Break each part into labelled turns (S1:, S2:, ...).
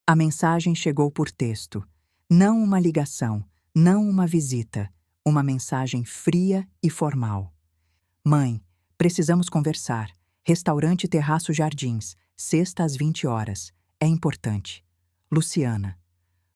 S1: A mensagem chegou por texto. Não uma ligação, não uma visita. Uma mensagem fria e formal. Mãe, precisamos conversar. Restaurante Terraço Jardins, sexta às 20 horas. É importante. Luciana.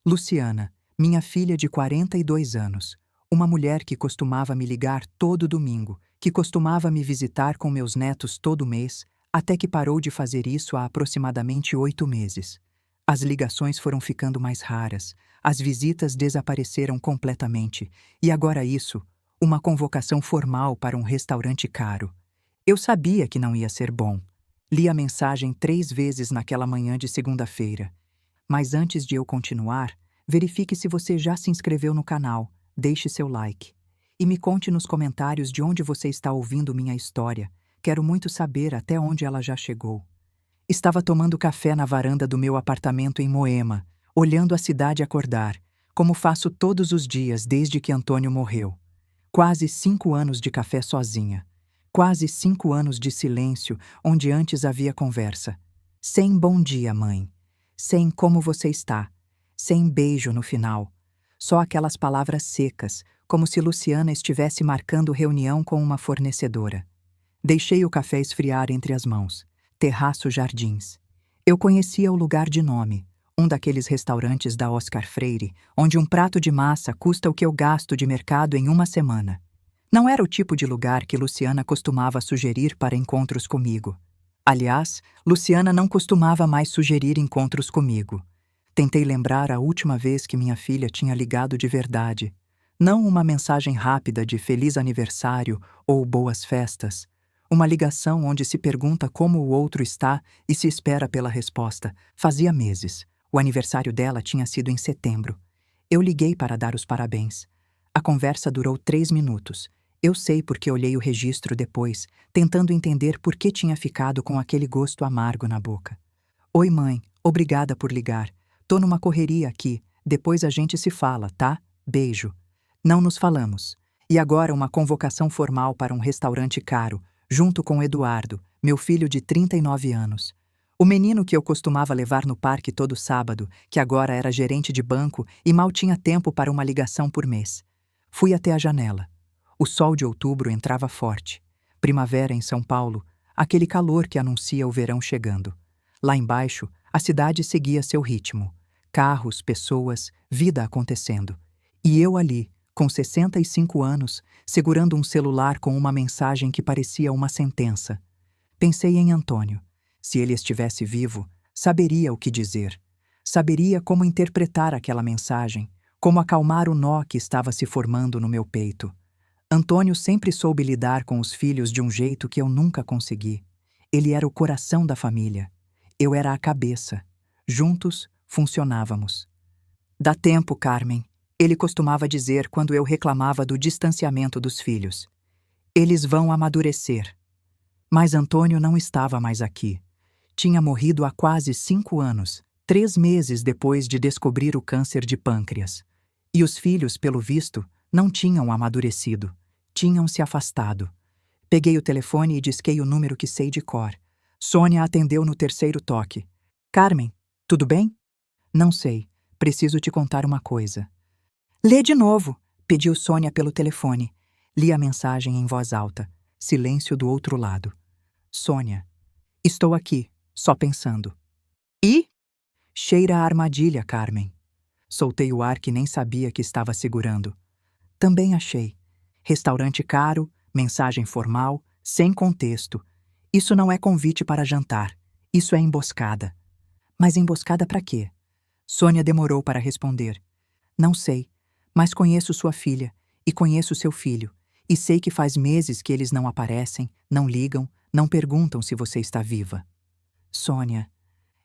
S1: Luciana, minha filha de 42 anos. Uma mulher que costumava me ligar todo domingo, que costumava me visitar com meus netos todo mês, até que parou de fazer isso há aproximadamente 8 meses. As ligações foram ficando mais raras, as visitas desapareceram completamente, e agora isso, uma convocação formal para um restaurante caro. Eu sabia que não ia ser bom. Li a mensagem 3 vezes naquela manhã de segunda-feira. Mas antes de eu continuar, verifique se você já se inscreveu no canal, deixe seu like. E me conte nos comentários de onde você está ouvindo minha história. Quero muito saber até onde ela já chegou. Estava tomando café na varanda do meu apartamento em Moema, olhando a cidade acordar, como faço todos os dias desde que Antônio morreu. Quase 5 anos de café sozinha. Quase 5 anos de silêncio, onde antes havia conversa. Sem bom dia, mãe. Sem como você está. Sem beijo no final. Só aquelas palavras secas, como se Luciana estivesse marcando reunião com uma fornecedora. Deixei o café esfriar entre as mãos. Terraço Jardins. Eu conhecia o lugar de nome, um daqueles restaurantes da Oscar Freire, onde um prato de massa custa o que eu gasto de mercado em uma semana. Não era o tipo de lugar que Luciana costumava sugerir para encontros comigo. Aliás, Luciana não costumava mais sugerir encontros comigo. Tentei lembrar a última vez que minha filha tinha ligado de verdade. Não uma mensagem rápida de feliz aniversário ou boas festas. Uma ligação onde se pergunta como o outro está e se espera pela resposta. Fazia meses. O aniversário dela tinha sido em setembro. Eu liguei para dar os parabéns. A conversa durou 3 minutos. Eu sei porque olhei o registro depois, tentando entender por que tinha ficado com aquele gosto amargo na boca. Oi, mãe. Obrigada por ligar. Tô numa correria aqui. Depois a gente se fala, tá? Beijo. Não nos falamos. E agora uma convocação formal para um restaurante caro, junto com Eduardo, meu filho de 39 anos. O menino que eu costumava levar no parque todo sábado, que agora era gerente de banco e mal tinha tempo para uma ligação por mês. Fui até a janela. O sol de outubro entrava forte. Primavera em São Paulo, aquele calor que anuncia o verão chegando. Lá embaixo, a cidade seguia seu ritmo. Carros, pessoas, vida acontecendo. E eu ali, com 65 anos, segurando um celular com uma mensagem que parecia uma sentença. Pensei em Antônio. Se ele estivesse vivo, saberia o que dizer. Saberia como interpretar aquela mensagem, como acalmar o nó que estava se formando no meu peito. Antônio sempre soube lidar com os filhos de um jeito que eu nunca consegui. Ele era o coração da família. Eu era a cabeça. Juntos, funcionávamos. Dá tempo, Carmen. Ele costumava dizer quando eu reclamava do distanciamento dos filhos. Eles vão amadurecer. Mas Antônio não estava mais aqui. Tinha morrido há quase 5 anos, 3 meses depois de descobrir o câncer de pâncreas. E os filhos, pelo visto, não tinham amadurecido. Tinham se afastado. Peguei o telefone e disquei o número que sei de cor. Sônia atendeu no 3º toque. Carmen, tudo bem? Não sei. Preciso te contar uma coisa. Lê de novo, pediu Sônia pelo telefone. Li a mensagem em voz alta. Silêncio do outro lado. Sônia. Estou aqui, só pensando. E? Cheira a armadilha, Carmen. Soltei o ar que nem sabia que estava segurando. Também achei. Restaurante caro, mensagem formal, sem contexto. Isso não é convite para jantar. Isso é emboscada. Mas emboscada para quê? Sônia demorou para responder. Não sei, mas conheço sua filha e conheço seu filho. E sei que faz meses que eles não aparecem, não ligam, não perguntam se você está viva. Sônia.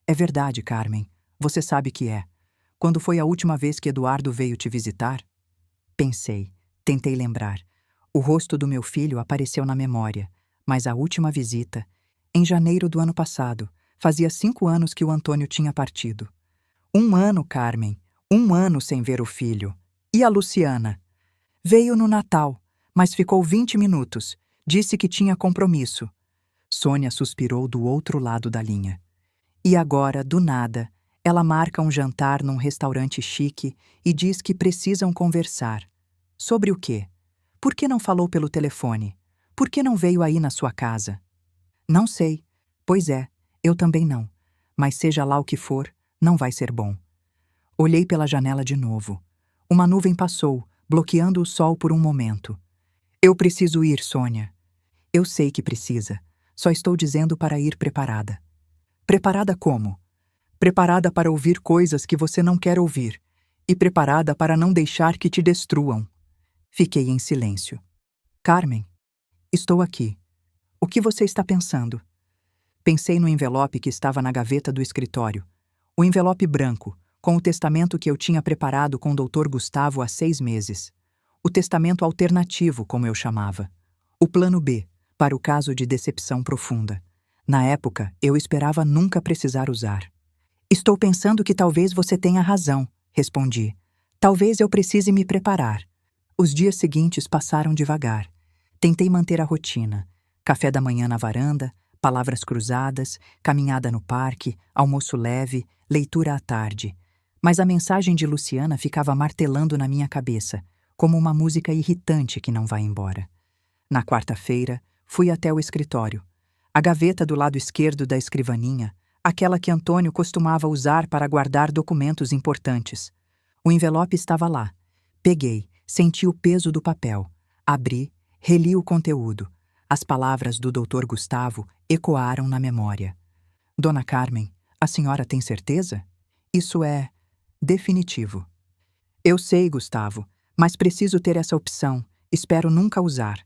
S1: É verdade, Carmen. Você sabe que é. Quando foi a última vez que Eduardo veio te visitar? Pensei. Tentei lembrar. O rosto do meu filho apareceu na memória, mas a última visita, em janeiro do ano passado, fazia 5 anos que o Antônio tinha partido. 1 ano, Carmen. 1 ano sem ver o filho. E a Luciana? Veio no Natal, mas ficou 20 minutos. Disse que tinha compromisso. Sônia suspirou do outro lado da linha. E agora, do nada, Ela marca um jantar num restaurante chique e diz que precisam conversar. Sobre o quê? Por que não falou pelo telefone? Por que não veio aí na sua casa? Não sei. Pois é, eu também não. Mas seja lá o que for, não vai ser bom. Olhei pela janela de novo. Uma nuvem passou, bloqueando o sol por um momento. Eu preciso ir, Sônia. Eu sei que precisa. Só estou dizendo para ir preparada. Preparada como? Preparada para ouvir coisas que você não quer ouvir. E preparada para não deixar que te destruam. Fiquei em silêncio. Carmen, estou aqui. O que você está pensando? Pensei no envelope que estava na gaveta do escritório. O envelope branco, com o testamento que eu tinha preparado com o Dr. Gustavo há 6 meses. O testamento alternativo, como eu chamava. O plano B, para o caso de decepção profunda. Na época, eu esperava nunca precisar usar. Estou pensando que talvez você tenha razão, respondi. Talvez eu precise me preparar. Os dias seguintes passaram devagar. Tentei manter a rotina. Café da manhã na varanda, palavras cruzadas, caminhada no parque, almoço leve, leitura à tarde. Mas a mensagem de Luciana ficava martelando na minha cabeça, como uma música irritante que não vai embora. Na quarta-feira, fui até o escritório. A gaveta do lado esquerdo da escrivaninha, aquela que Antônio costumava usar para guardar documentos importantes. O envelope estava lá. Peguei, senti o peso do papel. Abri, reli o conteúdo. As palavras do Dr. Gustavo ecoaram na memória. Dona Carmen, a senhora tem certeza? Isso é definitivo. Eu sei, Gustavo, mas preciso ter essa opção. Espero nunca usar.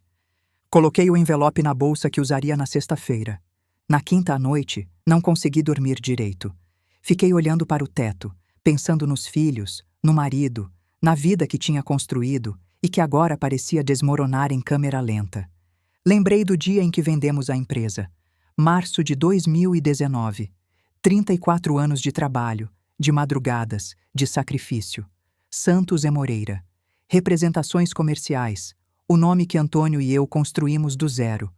S1: Coloquei o envelope na bolsa que usaria na sexta-feira. Na quinta à noite, não consegui dormir direito. Fiquei olhando para o teto, pensando nos filhos, no marido, na vida que tinha construído e que agora parecia desmoronar em câmera lenta. Lembrei do dia em que vendemos a empresa. Março de 2019. 34 anos de trabalho, de madrugadas, de sacrifício. Santos e Moreira. Representações comerciais. O nome que Antônio e eu construímos do zero.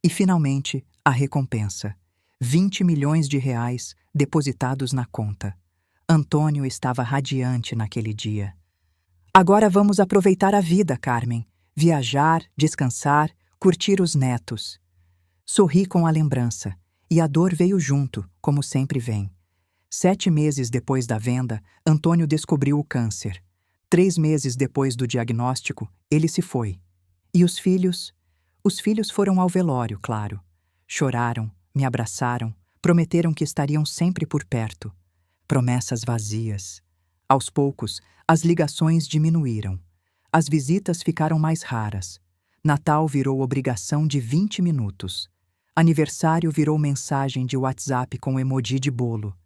S1: E, finalmente, a recompensa. 20 milhões de reais depositados na conta. Antônio estava radiante naquele dia. Agora vamos aproveitar a vida, Carmen. Viajar, descansar, curtir os netos. Sorri com a lembrança, e a dor veio junto, como sempre vem. 7 meses depois da venda, Antônio descobriu o câncer. 3 meses depois do diagnóstico, ele se foi. E os filhos? Os filhos foram ao velório, claro. Choraram, me abraçaram, prometeram que estariam sempre por perto. Promessas vazias. Aos poucos, as ligações diminuíram. As visitas ficaram mais raras. Natal virou obrigação de 20 minutos. Aniversário virou mensagem de WhatsApp com emoji de bolo.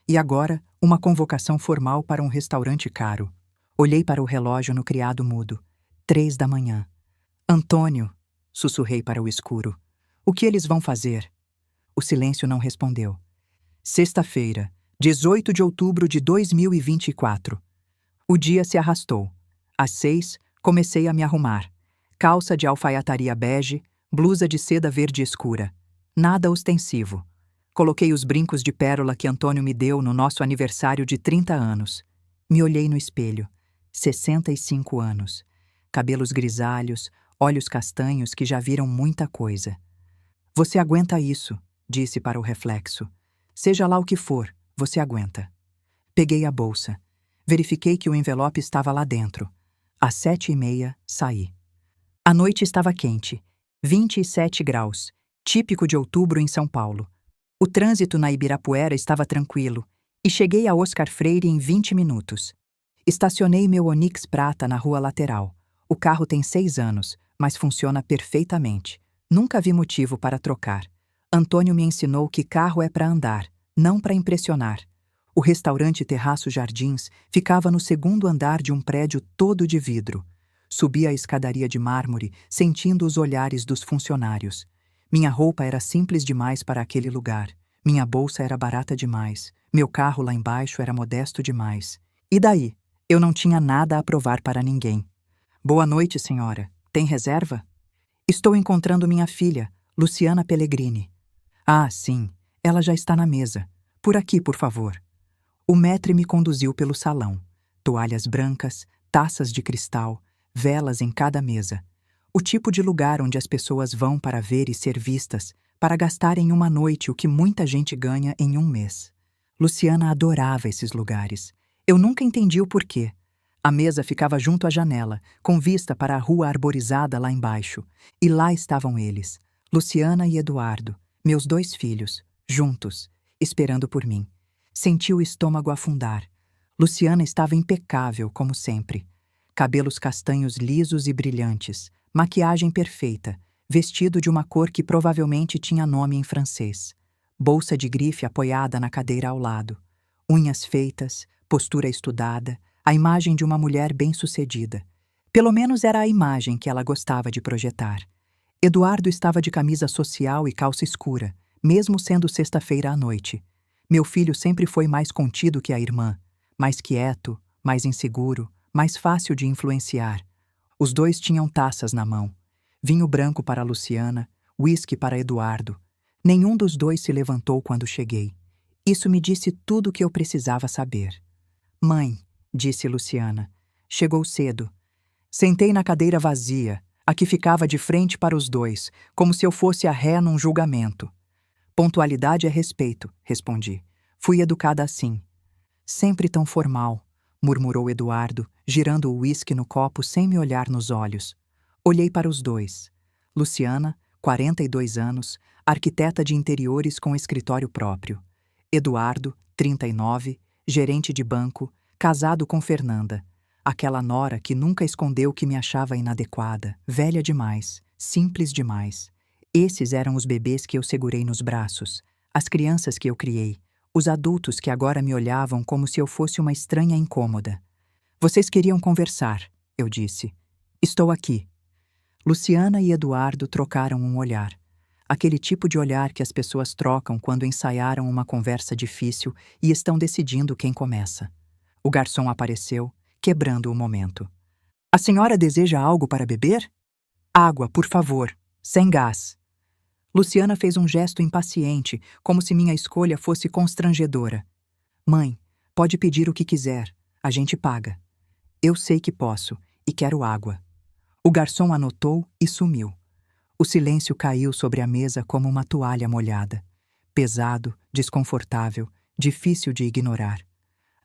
S1: E agora, uma convocação formal para um restaurante caro. Olhei para o relógio no criado mudo. 3 da manhã. Antônio, sussurrei para o escuro. O que eles vão fazer? O silêncio não respondeu. Sexta-feira, 18 de outubro de 2024. O dia se arrastou. Às 6, comecei a me arrumar. Calça de alfaiataria bege, blusa de seda verde escura. Nada ostensivo. Coloquei os brincos de pérola que Antônio me deu no nosso aniversário de 30 anos. Me olhei no espelho. 65 anos. Cabelos grisalhos, olhos castanhos que já viram muita coisa. Você aguenta isso, disse para o reflexo. Seja lá o que for, você aguenta. Peguei a bolsa. Verifiquei que o envelope estava lá dentro. Às 7h30, saí. A noite estava quente. 27 graus. Típico de outubro em São Paulo. O trânsito na Ibirapuera estava tranquilo. E cheguei a Oscar Freire em 20 minutos. Estacionei meu Onix prata na rua lateral. O carro tem 6 anos, mas funciona perfeitamente. Nunca vi motivo para trocar. Antônio me ensinou que carro é para andar, não para impressionar. O restaurante Terraço Jardins ficava no 2º andar de um prédio todo de vidro. Subi a escadaria de mármore, sentindo os olhares dos funcionários. Minha roupa era simples demais para aquele lugar. Minha bolsa era barata demais. Meu carro lá embaixo era modesto demais. E daí? Eu não tinha nada a provar para ninguém. Boa noite, senhora. Tem reserva? Estou encontrando minha filha, Luciana Pellegrini. Ah, sim. Ela já está na mesa. Por aqui, por favor. O maître me conduziu pelo salão. Toalhas brancas, taças de cristal, velas em cada mesa. O tipo de lugar onde as pessoas vão para ver e ser vistas, para gastar em uma noite o que muita gente ganha em um mês. Luciana adorava esses lugares. Eu nunca entendi o porquê. A mesa ficava junto à janela, com vista para a rua arborizada lá embaixo. E lá estavam eles, Luciana e Eduardo, meus 2 filhos, juntos, esperando por mim. Senti o estômago afundar. Luciana estava impecável, como sempre. Cabelos castanhos lisos e brilhantes, maquiagem perfeita, vestido de uma cor que provavelmente tinha nome em francês. Bolsa de grife apoiada na cadeira ao lado. Unhas feitas, postura estudada, a imagem de uma mulher bem-sucedida. Pelo menos era a imagem que ela gostava de projetar. Eduardo estava de camisa social e calça escura, mesmo sendo sexta-feira à noite. Meu filho sempre foi mais contido que a irmã, mais quieto, mais inseguro, mais fácil de influenciar. Os 2 tinham taças na mão. Vinho branco para Luciana, uísque para Eduardo. Nenhum dos 2 se levantou quando cheguei. Isso me disse tudo o que eu precisava saber. Mãe, disse Luciana, chegou cedo. Sentei na cadeira vazia, a que ficava de frente para os 2, como se eu fosse a ré num julgamento. Pontualidade é respeito, respondi. Fui educada assim. Sempre tão formal, murmurou Eduardo, girando o uísque no copo sem me olhar nos olhos. Olhei para os 2. Luciana, 42 anos, arquiteta de interiores com escritório próprio. Eduardo, 39, gerente de banco, casado com Fernanda, aquela nora que nunca escondeu que me achava inadequada, velha demais, simples demais. Esses eram os bebês que eu segurei nos braços, as crianças que eu criei, os adultos que agora me olhavam como se eu fosse uma estranha incômoda. Vocês queriam conversar, eu disse. Estou aqui. Luciana e Eduardo trocaram um olhar. Aquele tipo de olhar que as pessoas trocam quando ensaiaram uma conversa difícil e estão decidindo quem começa. O garçom apareceu, quebrando o momento. A senhora deseja algo para beber? Água, por favor, sem gás. Luciana fez um gesto impaciente, como se minha escolha fosse constrangedora. Mãe, pode pedir o que quiser, a gente paga. Eu sei que posso, e quero água. O garçom anotou e sumiu. O silêncio caiu sobre a mesa como uma toalha molhada. Pesado, desconfortável, difícil de ignorar.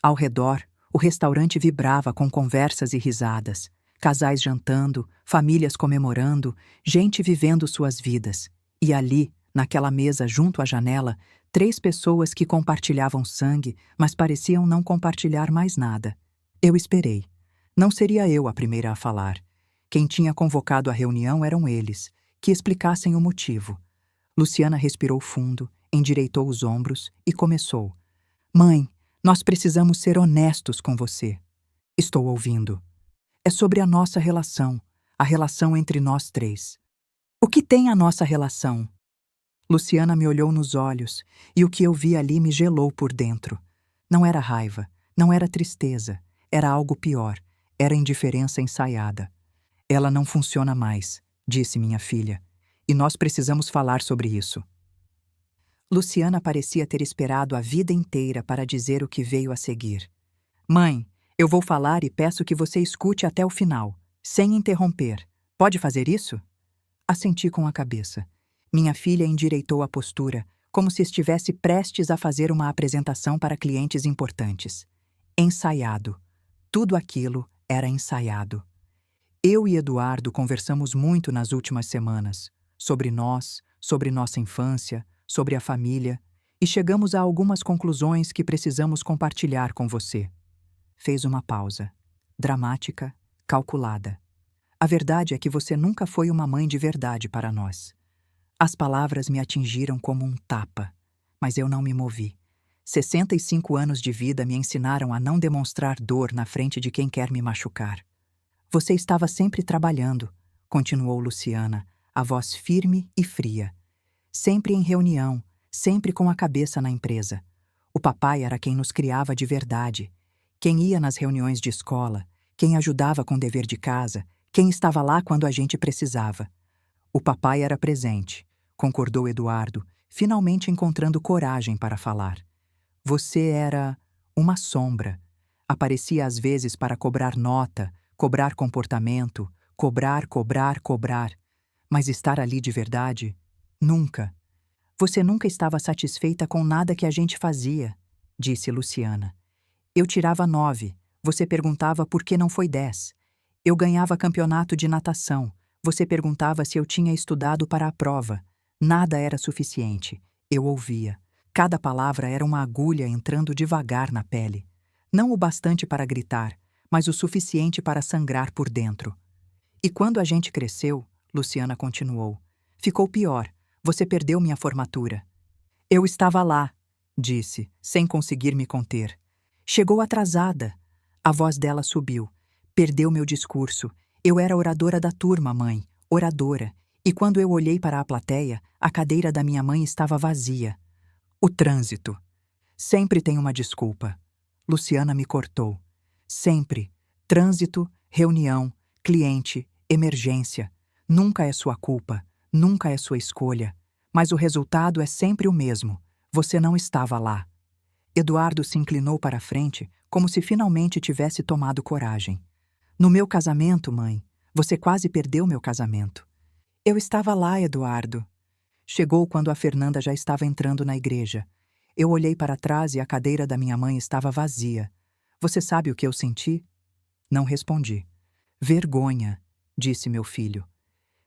S1: Ao redor, o restaurante vibrava com conversas e risadas. Casais jantando, famílias comemorando, gente vivendo suas vidas. E ali, naquela mesa junto à janela, 3 pessoas que compartilhavam sangue, mas pareciam não compartilhar mais nada. Eu esperei. Não seria eu a primeira a falar. Quem tinha convocado a reunião eram eles, que explicassem o motivo. Luciana respirou fundo, endireitou os ombros e começou. Mãe, nós precisamos ser honestos com você. Estou ouvindo. É sobre a nossa relação, a relação entre nós 3. O que tem a nossa relação? Luciana me olhou nos olhos e o que eu vi ali me gelou por dentro. Não era raiva, não era tristeza, era algo pior, era indiferença ensaiada. Ela não funciona mais, disse minha filha, e nós precisamos falar sobre isso. Luciana parecia ter esperado a vida inteira para dizer o que veio a seguir. Mãe, eu vou falar e peço que você escute até o final, sem interromper. Pode fazer isso? Assenti com a cabeça. Minha filha endireitou a postura, como se estivesse prestes a fazer uma apresentação para clientes importantes. Ensaiado. Tudo aquilo era ensaiado. Eu e Eduardo conversamos muito nas últimas semanas, sobre nós, sobre nossa infância, sobre a família, e chegamos a algumas conclusões que precisamos compartilhar com você. Fez uma pausa, dramática, calculada. A verdade é que você nunca foi uma mãe de verdade para nós. As palavras me atingiram como um tapa, mas eu não me movi. 65 anos de vida me ensinaram a não demonstrar dor na frente de quem quer me machucar. Você estava sempre trabalhando, continuou Luciana, a voz firme e fria. Sempre em reunião, sempre com a cabeça na empresa. O papai era quem nos criava de verdade. Quem ia nas reuniões de escola, quem ajudava com o dever de casa, quem estava lá quando a gente precisava. O papai era presente, concordou Eduardo, finalmente encontrando coragem para falar. Você era uma sombra. Aparecia às vezes para cobrar nota, cobrar comportamento, cobrar. Mas estar ali de verdade? Nunca. Você nunca estava satisfeita com nada que a gente fazia, disse Luciana. Eu tirava 9, você perguntava por que não foi 10. Eu ganhava campeonato de natação, você perguntava se eu tinha estudado para a prova. Nada era suficiente. Eu ouvia. Cada palavra era uma agulha entrando devagar na pele. Não o bastante para gritar, mas o suficiente para sangrar por dentro. E quando a gente cresceu, Luciana continuou, ficou pior. Você perdeu minha formatura. Eu estava lá, disse, sem conseguir me conter. Chegou atrasada. A voz dela subiu. Perdeu meu discurso. Eu era oradora da turma, mãe. Oradora. E quando eu olhei para a plateia, a cadeira da minha mãe estava vazia. O trânsito. Sempre tem uma desculpa. Luciana me cortou. Sempre. Trânsito, reunião, cliente, emergência. Nunca é sua culpa. Nunca é sua escolha. Mas o resultado é sempre o mesmo. Você não estava lá. Eduardo se inclinou para a frente, como se finalmente tivesse tomado coragem. No meu casamento, mãe, você quase perdeu meu casamento. Eu estava lá, Eduardo. Chegou quando a Fernanda já estava entrando na igreja. Eu olhei para trás e a cadeira da minha mãe estava vazia. Você sabe o que eu senti? Não respondi. Vergonha, disse meu filho.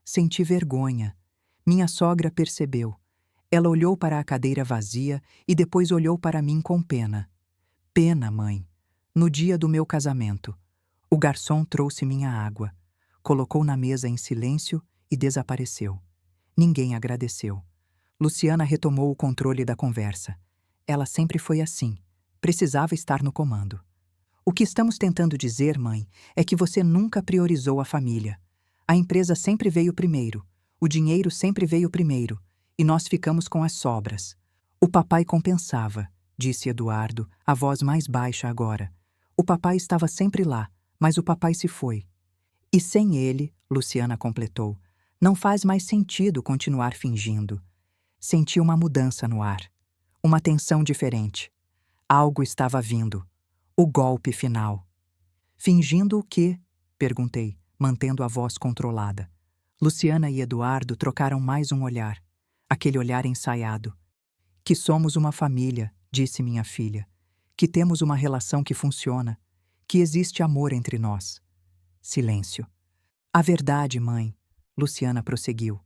S1: Senti vergonha. Minha sogra percebeu. Ela olhou para a cadeira vazia e depois olhou para mim com pena. Pena, mãe. No dia do meu casamento. O garçom trouxe minha água. Colocou na mesa em silêncio e desapareceu. Ninguém agradeceu. Luciana retomou o controle da conversa. Ela sempre foi assim. Precisava estar no comando. O que estamos tentando dizer, mãe, é que você nunca priorizou a família. A empresa sempre veio primeiro. O dinheiro sempre veio primeiro. E nós ficamos com as sobras. O papai compensava, disse Eduardo, a voz mais baixa agora. O papai estava sempre lá, mas o papai se foi. E sem ele, Luciana completou, não faz mais sentido continuar fingindo. Senti uma mudança no ar. Uma tensão diferente. Algo estava vindo. O golpe final. Fingindo o quê? Perguntei, mantendo a voz controlada. Luciana e Eduardo trocaram mais um olhar. Aquele olhar ensaiado. Que somos uma família, disse minha filha. Que temos uma relação que funciona. Que existe amor entre nós. Silêncio. A verdade, mãe, Luciana prosseguiu,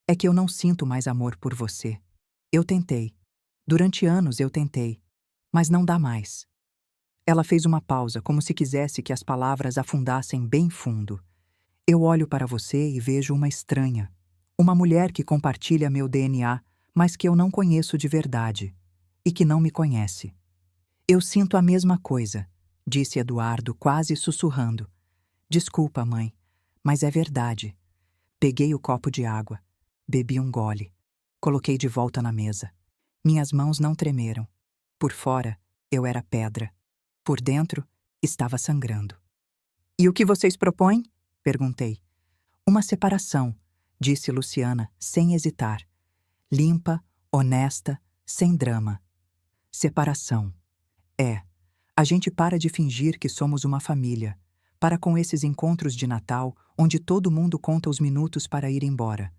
S1: é que eu não sinto mais amor por você. Eu tentei. Durante anos eu tentei. Mas não dá mais. Ela fez uma pausa, como se quisesse que as palavras afundassem bem fundo. Eu olho para você e vejo uma estranha. Uma mulher que compartilha meu DNA, mas que eu não conheço de verdade. E que não me conhece. Eu sinto a mesma coisa, disse Eduardo, quase sussurrando. Desculpa, mãe, mas é verdade. Peguei o copo de água. Bebi um gole. Coloquei de volta na mesa. Minhas mãos não tremeram. Por fora, eu era pedra. Por dentro, estava sangrando. E o que vocês propõem? Perguntei. Uma separação, disse Luciana, sem hesitar. Limpa, honesta, sem drama. Separação. É. A gente para de fingir que somos uma família. Para com esses encontros de Natal, onde todo mundo conta os minutos para ir embora.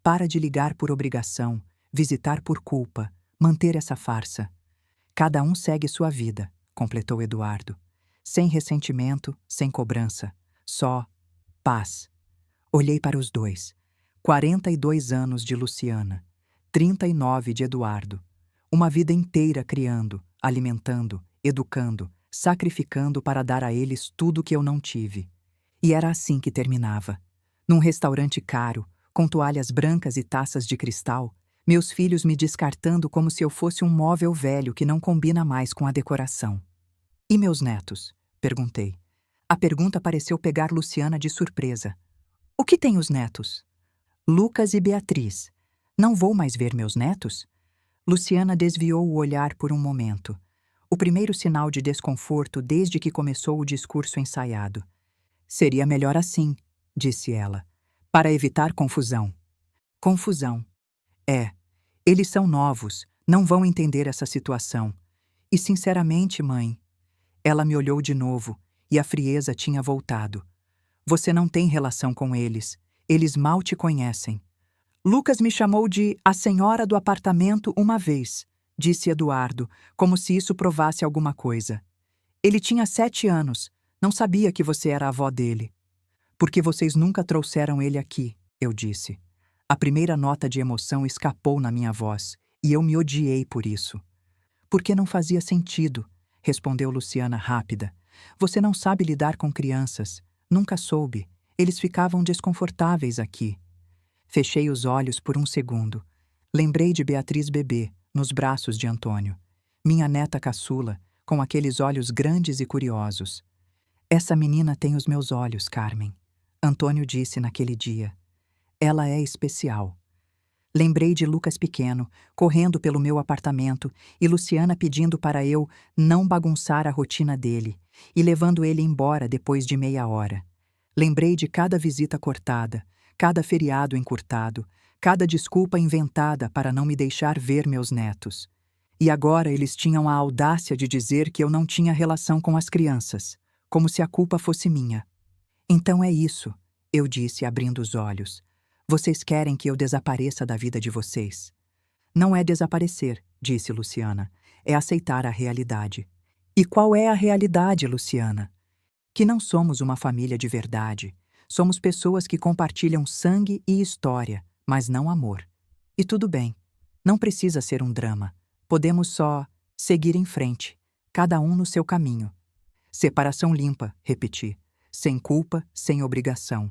S1: Para de ligar por obrigação, visitar por culpa, manter essa farsa. Cada um segue sua vida, completou Eduardo. Sem ressentimento, sem cobrança. Só paz. Olhei para os dois. 42 anos de Luciana. 39 de Eduardo. Uma vida inteira criando, alimentando, educando, sacrificando para dar a eles tudo que eu não tive. E era assim que terminava. Num restaurante caro, com toalhas brancas e taças de cristal, meus filhos me descartando como se eu fosse um móvel velho que não combina mais com a decoração. E meus netos? Perguntei. A pergunta pareceu pegar Luciana de surpresa. O que tem os netos? Lucas e Beatriz. Não vou mais ver meus netos? Luciana desviou o olhar por um momento. O primeiro sinal de desconforto desde que começou o discurso ensaiado. Seria melhor assim, disse ela, para evitar confusão. Confusão. É. Eles são novos, não vão entender essa situação. E sinceramente, mãe, ela me olhou de novo e a frieza tinha voltado. Você não tem relação com eles. Eles mal te conhecem. Lucas me chamou de a senhora do apartamento uma vez, disse Eduardo, como se isso provasse alguma coisa. Ele tinha 7 anos. Não sabia que você era a avó dele. Porque vocês nunca trouxeram ele aqui, eu disse. A primeira nota de emoção escapou na minha voz, e eu me odiei por isso. Porque não fazia sentido, respondeu Luciana rápida. Você não sabe lidar com crianças. Nunca soube. Eles ficavam desconfortáveis aqui. Fechei os olhos por um segundo. Lembrei de Beatriz bebê, nos braços de Antônio. Minha neta caçula, com aqueles olhos grandes e curiosos. Essa menina tem os meus olhos, Carmen. Antônio disse naquele dia. Ela é especial. Lembrei de Lucas pequeno, correndo pelo meu apartamento, e Luciana pedindo para eu não bagunçar a rotina dele, e levando ele embora depois de meia hora. Lembrei de cada visita cortada, cada feriado encurtado, cada desculpa inventada para não me deixar ver meus netos. E agora eles tinham a audácia de dizer que eu não tinha relação com as crianças, como se a culpa fosse minha. Então é isso, eu disse abrindo os olhos. Vocês querem que eu desapareça da vida de vocês. Não é desaparecer, disse Luciana. É aceitar a realidade. E qual é a realidade, Luciana? Que não somos uma família de verdade. Somos pessoas que compartilham sangue e história, mas não amor. E tudo bem. Não precisa ser um drama. Podemos só seguir em frente, cada um no seu caminho. Separação limpa, repeti. Sem culpa, sem obrigação.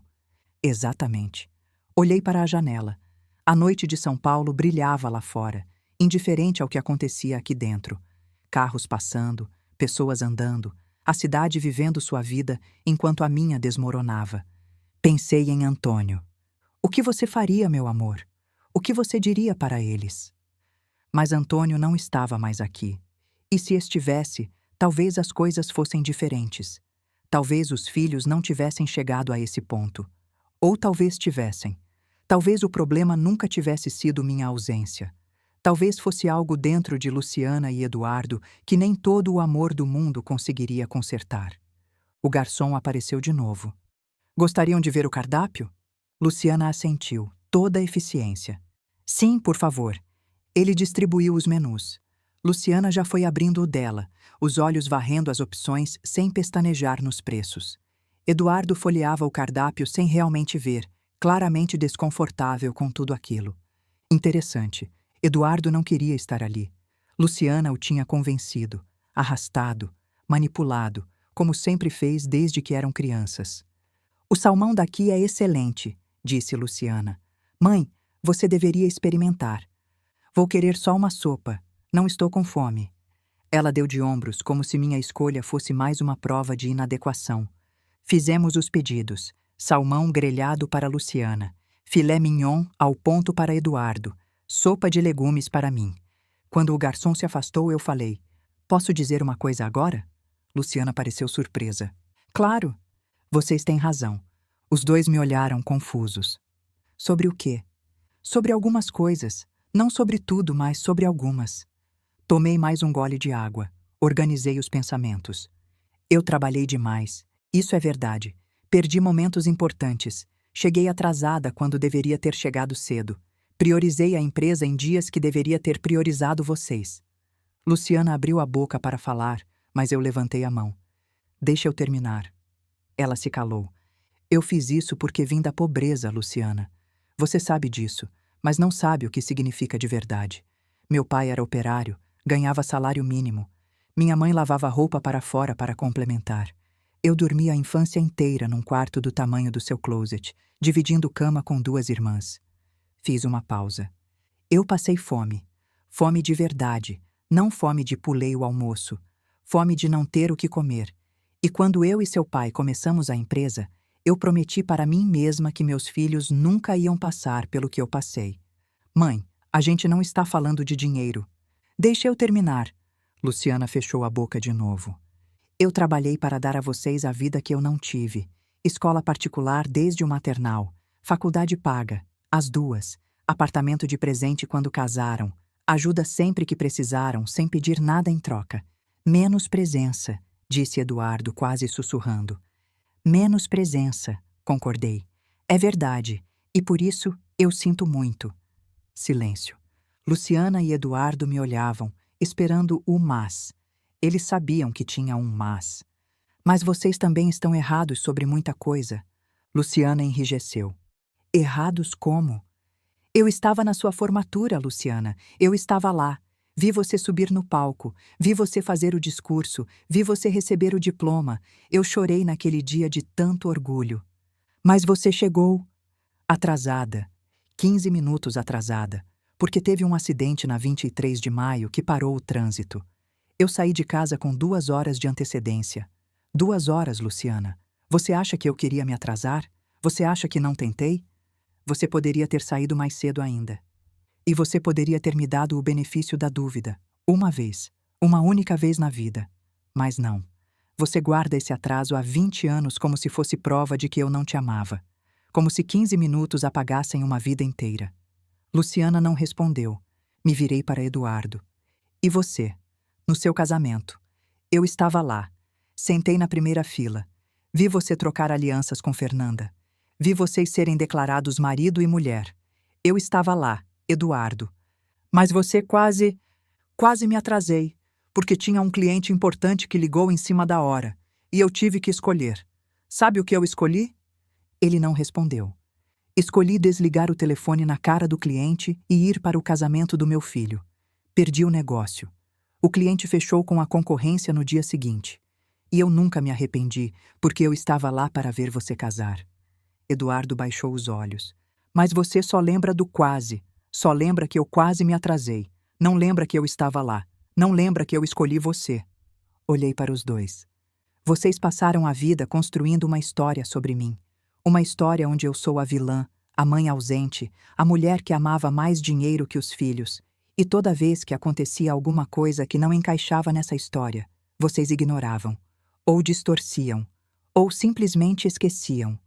S1: Exatamente. Olhei para a janela. A noite de São Paulo brilhava lá fora, indiferente ao que acontecia aqui dentro. Carros passando, pessoas andando, a cidade vivendo sua vida enquanto a minha desmoronava. Pensei em Antônio. O que você faria, meu amor? O que você diria para eles? Mas Antônio não estava mais aqui. E se estivesse, talvez as coisas fossem diferentes. Talvez os filhos não tivessem chegado a esse ponto. Ou talvez tivessem. Talvez o problema nunca tivesse sido minha ausência. Talvez fosse algo dentro de Luciana e Eduardo que nem todo o amor do mundo conseguiria consertar. O garçom apareceu de novo. Gostariam de ver o cardápio? Luciana assentiu, toda a eficiência. Sim, por favor. Ele distribuiu os menus. Luciana já foi abrindo o dela, os olhos varrendo as opções sem pestanejar nos preços. Eduardo folheava o cardápio sem realmente ver, claramente desconfortável com tudo aquilo. Interessante. Eduardo não queria estar ali. Luciana o tinha convencido, arrastado, manipulado, como sempre fez desde que eram crianças. O salmão daqui é excelente, disse Luciana. Mãe, você deveria experimentar. Vou querer só uma sopa. Não estou com fome. Ela deu de ombros como se minha escolha fosse mais uma prova de inadequação. Fizemos os pedidos. Salmão grelhado para Luciana. Filé mignon ao ponto para Eduardo. Sopa de legumes para mim. Quando o garçom se afastou, eu falei: Posso dizer uma coisa agora? Luciana pareceu surpresa. Claro. Vocês têm razão. Os dois me olharam confusos. Sobre o quê? Sobre algumas coisas. Não sobre tudo, mas sobre algumas. Tomei mais um gole de água. Organizei os pensamentos. Eu trabalhei demais. Isso é verdade. Perdi momentos importantes. Cheguei atrasada quando deveria ter chegado cedo. Priorizei a empresa em dias que deveria ter priorizado vocês. Luciana abriu a boca para falar, mas eu levantei a mão. Deixa eu terminar. Ela se calou. Eu fiz isso porque vim da pobreza, Luciana. Você sabe disso, mas não sabe o que significa de verdade. Meu pai era operário, ganhava salário mínimo. Minha mãe lavava roupa para fora para complementar. Eu dormi a infância inteira num quarto do tamanho do seu closet, dividindo cama com 2 irmãs. Fiz uma pausa. Eu passei fome. Fome de verdade, não fome de pulei o almoço. Fome de não ter o que comer. E quando eu e seu pai começamos a empresa, eu prometi para mim mesma que meus filhos nunca iam passar pelo que eu passei. Mãe, a gente não está falando de dinheiro. Deixa eu terminar. Luciana fechou a boca de novo. Eu trabalhei para dar a vocês a vida que eu não tive. Escola particular desde o maternal. Faculdade paga. As 2. Apartamento de presente quando casaram. Ajuda sempre que precisaram, sem pedir nada em troca. Menos presença, disse Eduardo, quase sussurrando. Menos presença, concordei. É verdade, e por isso eu sinto muito. Silêncio. Luciana e Eduardo me olhavam, esperando o mas. Eles sabiam que tinha um mas. Mas vocês também estão errados sobre muita coisa. Luciana enrijeceu. Errados como? Eu estava na sua formatura, Luciana. Eu estava lá. Vi você subir no palco. Vi você fazer o discurso. Vi você receber o diploma. Eu chorei naquele dia de tanto orgulho. Mas você chegou atrasada. 15 minutos atrasada. Porque teve um acidente na 23 de maio que parou o trânsito. Eu saí de casa com 2 horas de antecedência. 2 horas, Luciana. Você acha que eu queria me atrasar? Você acha que não tentei? Você poderia ter saído mais cedo ainda. E você poderia ter me dado o benefício da dúvida. Uma vez. Uma única vez na vida. Mas não. Você guarda esse atraso há 20 anos como se fosse prova de que eu não te amava. Como se 15 minutos apagassem uma vida inteira. Luciana não respondeu. Me virei para Eduardo. E você? No seu casamento. Eu estava lá. Sentei na primeira fila. Vi você trocar alianças com Fernanda. Vi vocês serem declarados marido e mulher. Eu estava lá, Eduardo. Mas você quase me atrasei, porque tinha um cliente importante que ligou em cima da hora, e eu tive que escolher. Sabe o que eu escolhi? Ele não respondeu. Escolhi desligar o telefone na cara do cliente e ir para o casamento do meu filho. Perdi o negócio. O cliente fechou com a concorrência no dia seguinte. E eu nunca me arrependi, porque eu estava lá para ver você casar. Eduardo baixou os olhos. Mas você só lembra do quase. Só lembra que eu quase me atrasei. Não lembra que eu estava lá. Não lembra que eu escolhi você. Olhei para os dois. Vocês passaram a vida construindo uma história sobre mim. Uma história onde eu sou a vilã, a mãe ausente, a mulher que amava mais dinheiro que os filhos. E toda vez que acontecia alguma coisa que não encaixava nessa história, vocês ignoravam, ou distorciam, ou simplesmente esqueciam.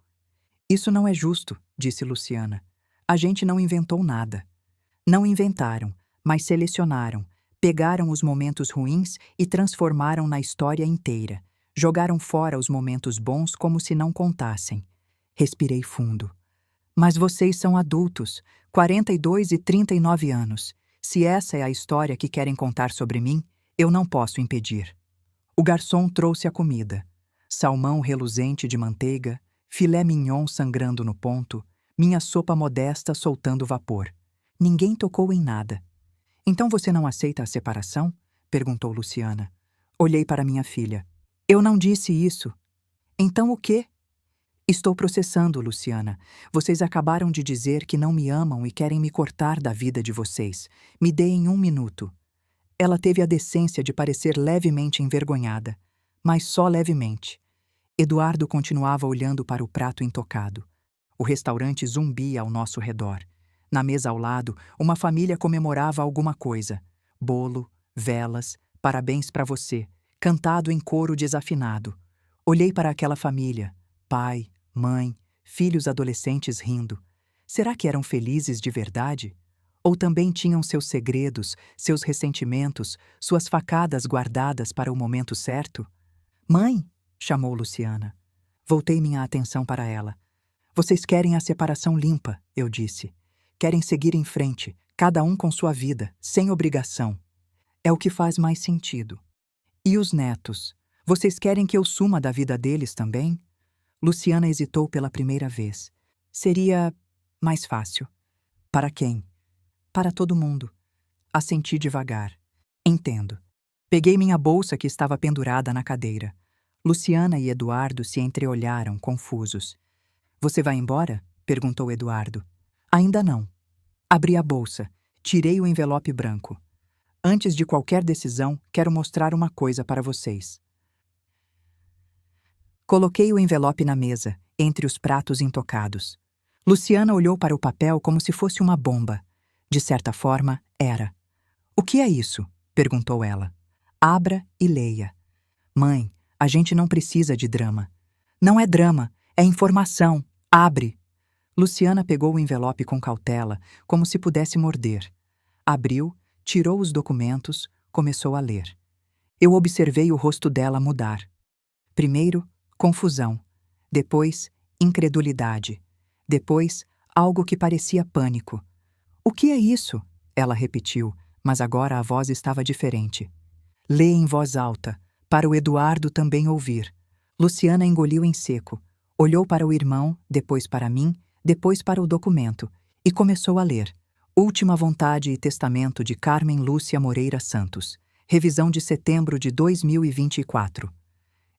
S1: Isso não é justo, disse Luciana. A gente não inventou nada. Não inventaram, mas selecionaram, pegaram os momentos ruins e transformaram na história inteira. Jogaram fora os momentos bons como se não contassem. Respirei fundo. Mas vocês são adultos, 42 e 39 anos. Se essa é a história que querem contar sobre mim, eu não posso impedir. O garçom trouxe a comida. Salmão reluzente de manteiga, filé mignon sangrando no ponto, minha sopa modesta soltando vapor. Ninguém tocou em nada. Então você não aceita a separação? Perguntou Luciana. Olhei para minha filha. Eu não disse isso. Então o quê? Estou processando, Luciana. Vocês acabaram de dizer que não me amam e querem me cortar da vida de vocês. Me deem 1 minuto. Ela teve a decência de parecer levemente envergonhada, mas só levemente. Eduardo continuava olhando para o prato intocado. O restaurante zumbia ao nosso redor. Na mesa ao lado, uma família comemorava alguma coisa. Bolo, velas, parabéns para você, cantado em coro desafinado. Olhei para aquela família, pai, mãe, filhos adolescentes rindo. Será que eram felizes de verdade? Ou também tinham seus segredos, seus ressentimentos, suas facadas guardadas para o momento certo? Mãe, chamou Luciana. Voltei minha atenção para ela. Vocês querem a separação limpa, eu disse. Querem seguir em frente, cada um com sua vida, sem obrigação. É o que faz mais sentido. E os netos? Vocês querem que eu suma da vida deles também? Luciana hesitou pela primeira vez. Seria mais fácil. Para quem? Para todo mundo. Assenti devagar. Entendo. Peguei minha bolsa que estava pendurada na cadeira. Luciana e Eduardo se entreolharam, confusos. Você vai embora? Perguntou Eduardo. Ainda não. Abri a bolsa. Tirei o envelope branco. Antes de qualquer decisão, quero mostrar uma coisa para vocês. Coloquei o envelope na mesa, entre os pratos intocados. Luciana olhou para o papel como se fosse uma bomba. De certa forma, era. O que é isso? Perguntou ela. Abra e leia. Mãe, a gente não precisa de drama. Não é drama, é informação. Abre. Luciana pegou o envelope com cautela, como se pudesse morder. Abriu, tirou os documentos, começou a ler. Eu observei o rosto dela mudar. Primeiro, confusão. Depois, incredulidade. Depois, algo que parecia pânico. "O que é isso?" ela repetiu, mas agora a voz estava diferente. Lê em voz alta, para o Eduardo também ouvir. Luciana engoliu em seco. Olhou para o irmão, depois para mim, depois para o documento, e começou a ler. Última vontade e testamento de Carmen Lúcia Moreira Santos. Revisão de setembro de 2024.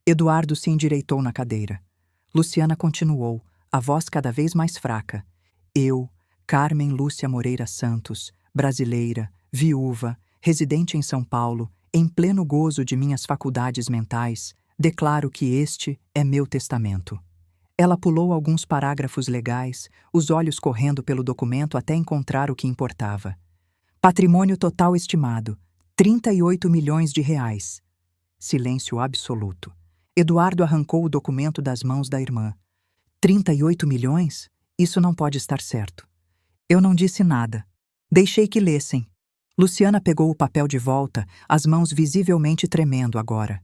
S1: Eduardo se endireitou na cadeira. Luciana continuou, a voz cada vez mais fraca. Eu, Carmen Lúcia Moreira Santos, brasileira, viúva, residente em São Paulo, em pleno gozo de minhas faculdades mentais, declaro que este é meu testamento. Ela pulou alguns parágrafos legais, os olhos correndo pelo documento até encontrar o que importava. Patrimônio total estimado, 38 milhões de reais. Silêncio absoluto. Eduardo arrancou o documento das mãos da irmã. 38 milhões? Isso não pode estar certo. Eu não disse nada. Deixei que lessem. Luciana pegou o papel de volta, as mãos visivelmente tremendo agora.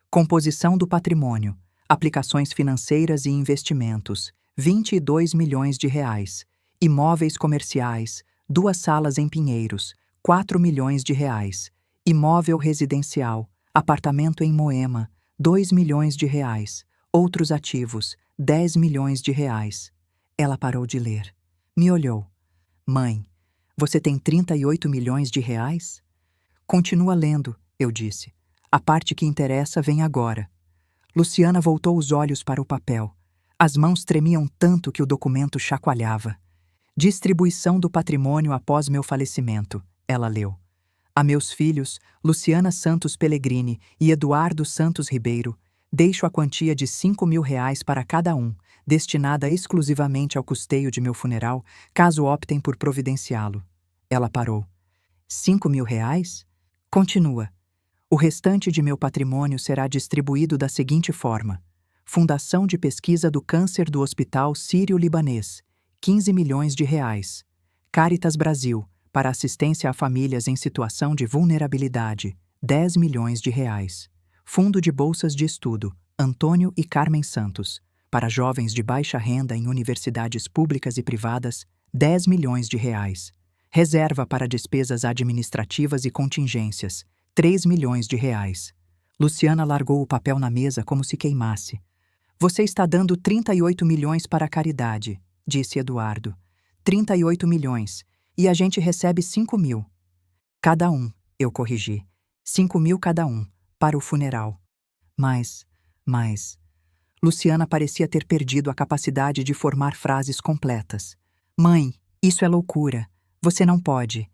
S1: Composição do patrimônio. Aplicações financeiras e investimentos, 22 milhões de reais. Imóveis comerciais, 2 salas em Pinheiros, 4 milhões de reais. Imóvel residencial, apartamento em Moema, 2 milhões de reais. Outros ativos, 10 milhões de reais. Ela parou de ler. Me olhou. Mãe, você tem 38 milhões de reais? Continua lendo, eu disse. A parte que interessa vem agora. Luciana voltou os olhos para o papel. As mãos tremiam tanto que o documento chacoalhava. Distribuição do patrimônio após meu falecimento, ela leu. A meus filhos, Luciana Santos Pellegrini e Eduardo Santos Ribeiro, deixo a quantia de 5 mil reais para cada um, destinada exclusivamente ao custeio de meu funeral, caso optem por providenciá-lo. Ela parou. 5 mil reais? Continua. O restante de meu patrimônio será distribuído da seguinte forma: Fundação de Pesquisa do Câncer do Hospital Sírio-Libanês, 15 milhões de reais. Caritas Brasil, para assistência a famílias em situação de vulnerabilidade, 10 milhões de reais. Fundo de Bolsas de Estudo, Antônio e Carmen Santos, para jovens de baixa renda em universidades públicas e privadas, 10 milhões de reais. Reserva para despesas administrativas e contingências, 3 milhões de reais. Luciana largou o papel na mesa como se queimasse. Você está dando 38 milhões para a caridade, disse Eduardo. 38 milhões. E a gente recebe 5 mil. Cada um, eu corrigi. 5 mil cada um, para o funeral. Mas... Luciana parecia ter perdido a capacidade de formar frases completas. Mãe, isso é loucura. Você não pode.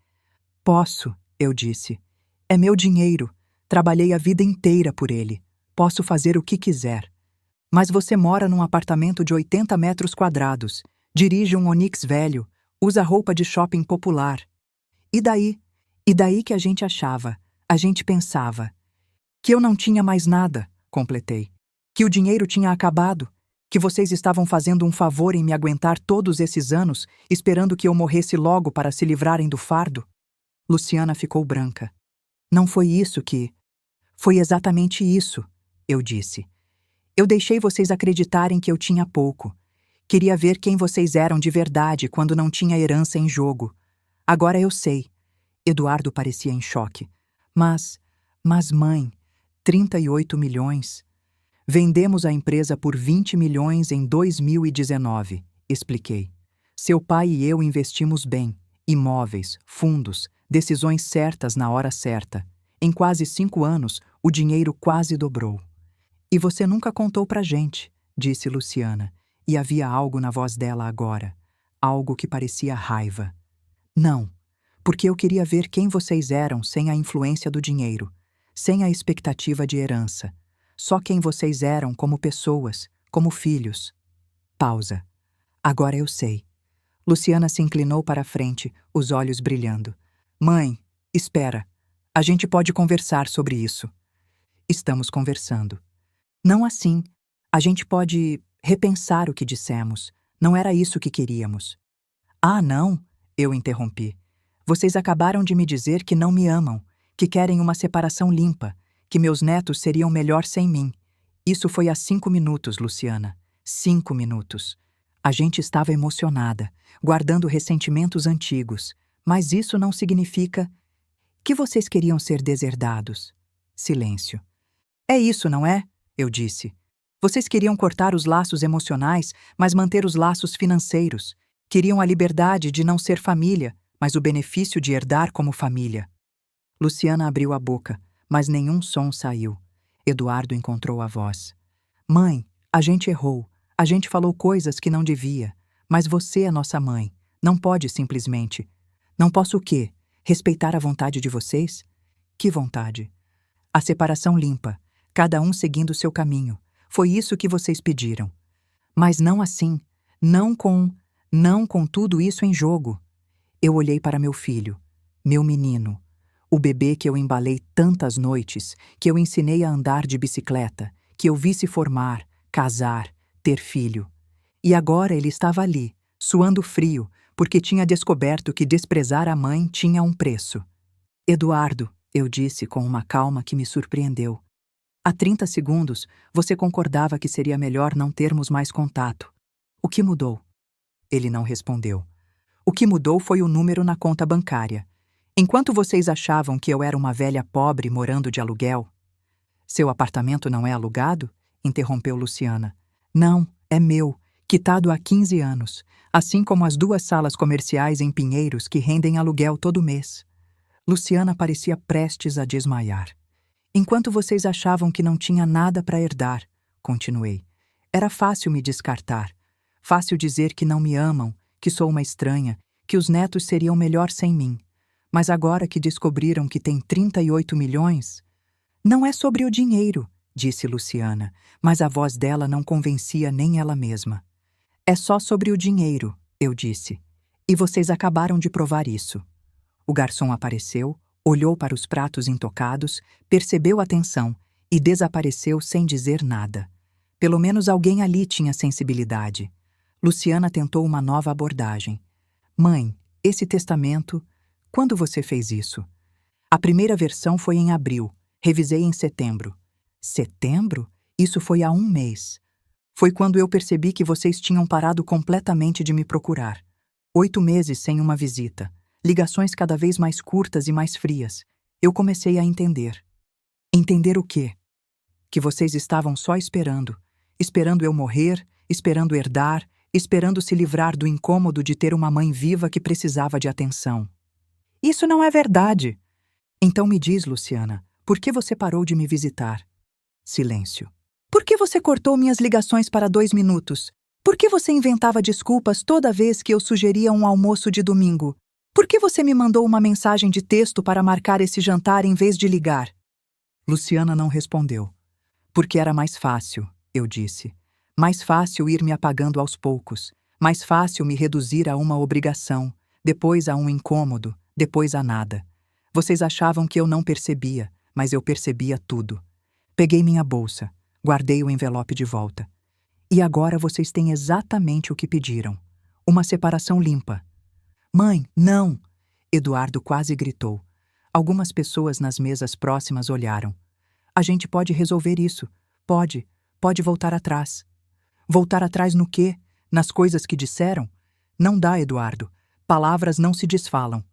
S1: Posso, eu disse. É meu dinheiro. Trabalhei a vida inteira por ele. Posso fazer o que quiser. Mas você mora num apartamento de 80 metros quadrados, dirige um Onix velho, usa roupa de shopping popular. E daí? E daí que a gente achava, a gente pensava. Que eu não tinha mais nada, completei. Que o dinheiro tinha acabado. Que vocês estavam fazendo um favor em me aguentar todos esses anos, esperando que eu morresse logo para se livrarem do fardo. Luciana ficou branca. Não foi isso que... Foi exatamente isso, eu disse. Eu deixei vocês acreditarem que eu tinha pouco. Queria ver quem vocês eram de verdade quando não tinha herança em jogo. Agora eu sei. Eduardo parecia em choque. Mas mãe, 38 milhões. Vendemos a empresa por 20 milhões em 2019, expliquei. Seu pai e eu investimos bem. Imóveis, fundos, decisões certas na hora certa. Em quase 5 anos, o dinheiro quase dobrou. E você nunca contou pra gente, disse Luciana, e havia algo na voz dela agora, algo que parecia raiva. Não, porque eu queria ver quem vocês eram sem a influência do dinheiro, sem a expectativa de herança, só quem vocês eram como pessoas, como filhos. Pausa. Agora eu sei. Luciana se inclinou para a frente, os olhos brilhando. Mãe, espera. A gente pode conversar sobre isso. Estamos conversando. Não assim. A gente pode repensar o que dissemos. Não era isso que queríamos. Ah, não, eu interrompi. Vocês acabaram de me dizer que não me amam, que querem uma separação limpa, que meus netos seriam melhor sem mim. Isso foi há 5 minutos, Luciana. 5 minutos. A gente estava emocionada, guardando ressentimentos antigos, mas isso não significa que vocês queriam ser deserdados. Silêncio. É isso, não é? Eu disse. Vocês queriam cortar os laços emocionais, mas manter os laços financeiros. Queriam a liberdade de não ser família, mas o benefício de herdar como família. Luciana abriu a boca, mas nenhum som saiu. Eduardo encontrou a voz. Mãe, a gente errou. A gente falou coisas que não devia. Mas você é nossa mãe. Não pode simplesmente. Não posso o quê? Respeitar a vontade de vocês? Que vontade? A separação limpa, cada um seguindo seu caminho. Foi isso que vocês pediram. Mas não assim. Não com tudo isso em jogo. Eu olhei para meu filho, meu menino, o bebê que eu embalei tantas noites, que eu ensinei a andar de bicicleta, que eu vi se formar, casar, ter filho. E agora ele estava ali, suando frio, porque tinha descoberto que desprezar a mãe tinha um preço. Eduardo, eu disse com uma calma que me surpreendeu. Há 30 segundos, você concordava que seria melhor não termos mais contato. O que mudou? Ele não respondeu. O que mudou foi o número na conta bancária. Enquanto vocês achavam que eu era uma velha pobre morando de aluguel... Seu apartamento não é alugado? Interrompeu Luciana. Não, é meu, quitado há 15 anos, assim como as 2 salas comerciais em Pinheiros que rendem aluguel todo mês. Luciana parecia prestes a desmaiar. Enquanto vocês achavam que não tinha nada para herdar, continuei. Era fácil me descartar. Fácil dizer que não me amam, que sou uma estranha, que os netos seriam melhor sem mim. Mas agora que descobriram que tem 38 milhões... Não é sobre o dinheiro, disse Luciana, mas a voz dela não convencia nem ela mesma. É só sobre o dinheiro, eu disse. E vocês acabaram de provar isso. O garçom apareceu, olhou para os pratos intocados, percebeu a tensão e desapareceu sem dizer nada. Pelo menos alguém ali tinha sensibilidade. Luciana tentou uma nova abordagem. Mãe, esse testamento... Quando você fez isso? A primeira versão foi em abril. Revisei em setembro. Setembro? Isso foi há 1 mês. Foi quando eu percebi que vocês tinham parado completamente de me procurar. 8 meses sem uma visita. Ligações cada vez mais curtas e mais frias. Eu comecei a entender. Entender o quê? Que vocês estavam só esperando. Esperando eu morrer, esperando herdar, esperando se livrar do incômodo de ter uma mãe viva que precisava de atenção. Isso não é verdade. Então me diz, Luciana, por que você parou de me visitar? Silêncio. Por que você cortou minhas ligações para 2 minutos? Por que você inventava desculpas toda vez que eu sugeria um almoço de domingo? Por que você me mandou uma mensagem de texto para marcar esse jantar em vez de ligar? Luciana não respondeu. Porque era mais fácil, eu disse. Mais fácil ir me apagando aos poucos. Mais fácil me reduzir a uma obrigação, depois a um incômodo, depois a nada. Vocês achavam que eu não percebia, mas eu percebia tudo. Peguei minha bolsa, guardei o envelope de volta. E agora vocês têm exatamente o que pediram. Uma separação limpa. Mãe, não! Eduardo quase gritou. Algumas pessoas nas mesas próximas olharam. A gente pode resolver isso. Pode voltar atrás. Voltar atrás no quê? Nas coisas que disseram? Não dá, Eduardo. Palavras não se desfalam.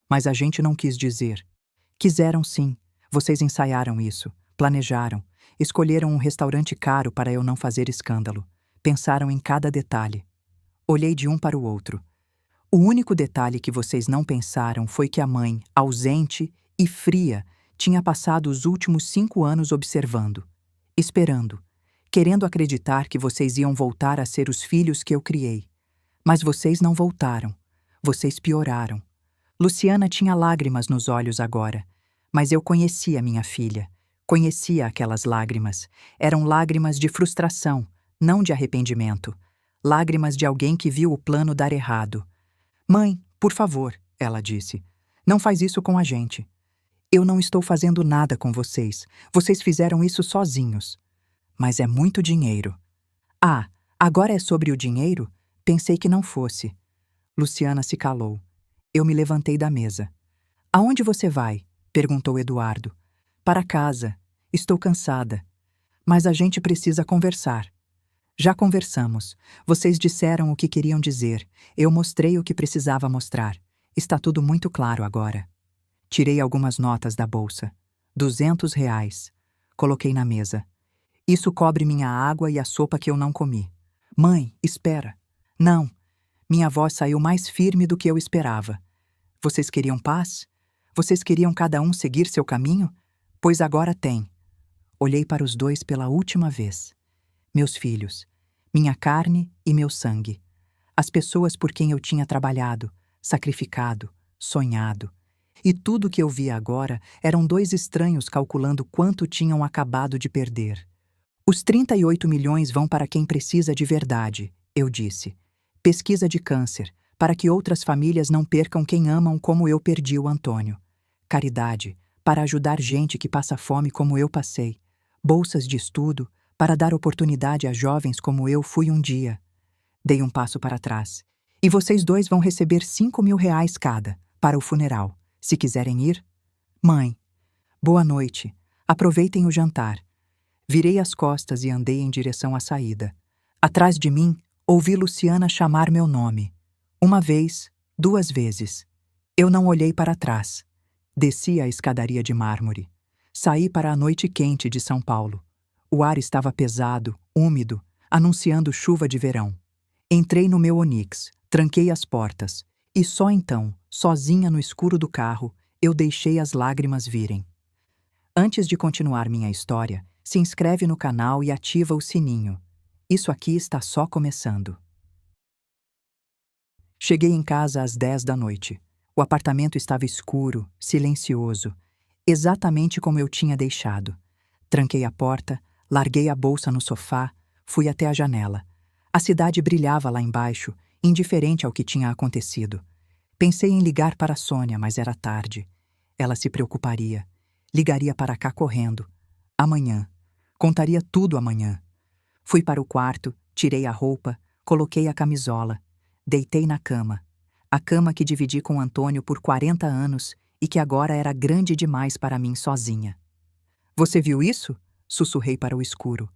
S1: Mas a gente não quis dizer. Quiseram sim. Vocês ensaiaram isso, planejaram, escolheram um restaurante caro para eu não fazer escândalo. Pensaram em cada detalhe. Olhei de um para o outro. O único detalhe que vocês não pensaram foi que a mãe, ausente e fria, tinha passado os últimos 5 anos observando, esperando, querendo acreditar que vocês iam voltar a ser os filhos que eu criei. Mas vocês não voltaram. Vocês pioraram. Luciana tinha lágrimas nos olhos agora, mas eu conhecia minha filha. Conhecia aquelas lágrimas. Eram lágrimas de frustração, não de arrependimento. Lágrimas de alguém que viu o plano dar errado. Mãe, por favor, ela disse. Não faz isso com a gente. Eu não estou fazendo nada com vocês. Vocês fizeram isso sozinhos. Mas é muito dinheiro. Ah, agora é sobre o dinheiro? Pensei que não fosse. Luciana se calou. Eu me levantei da mesa. Aonde você vai? Perguntou Eduardo. Para casa. Estou cansada. Mas a gente precisa conversar. Já conversamos. Vocês disseram o que queriam dizer. Eu mostrei o que precisava mostrar. Está tudo muito claro agora. Tirei algumas notas da bolsa. R$ 200. Coloquei na mesa. Isso cobre minha água e a sopa que eu não comi. Mãe, espera. Não. Minha voz saiu mais firme do que eu esperava. Vocês queriam paz? Vocês queriam cada um seguir seu caminho? Pois agora tem. Olhei para os dois pela última vez. Meus filhos, minha carne e meu sangue. As pessoas por quem eu tinha trabalhado, sacrificado, sonhado. E tudo que eu via agora eram dois estranhos calculando quanto tinham acabado de perder. Os 38 milhões vão para quem precisa de verdade, eu disse. Pesquisa de câncer, para que outras famílias não percam quem amam como eu perdi o Antônio. Caridade, para ajudar gente que passa fome como eu passei. Bolsas de estudo, para dar oportunidade a jovens como eu fui um dia. Dei um passo para trás. E vocês dois vão receber R$ 5.000 cada, para o funeral, se quiserem ir. Mãe, boa noite. Aproveitem o jantar. Virei as costas e andei em direção à saída. Atrás de mim, ouvi Luciana chamar meu nome. Uma vez, 2 vezes. Eu não olhei para trás. Desci a escadaria de mármore. Saí para a noite quente de São Paulo. O ar estava pesado, úmido, anunciando chuva de verão. Entrei no meu Onix, tranquei as portas, e só então, sozinha no escuro do carro, eu deixei as lágrimas virem. Antes de continuar minha história, se inscreve no canal e ativa o sininho. Isso aqui está só começando. Cheguei em casa às 10 da noite. O apartamento estava escuro, silencioso, exatamente como eu tinha deixado. Tranquei a porta, larguei a bolsa no sofá, fui até a janela. A cidade brilhava lá embaixo, indiferente ao que tinha acontecido. Pensei em ligar para a Sônia, mas era tarde. Ela se preocuparia. Ligaria para cá correndo. Amanhã. Contaria tudo amanhã. Fui para o quarto, tirei a roupa, coloquei a camisola. Deitei na cama. A cama que dividi com Antônio por 40 anos e que agora era grande demais para mim sozinha. Você viu isso? Sussurrei para o escuro.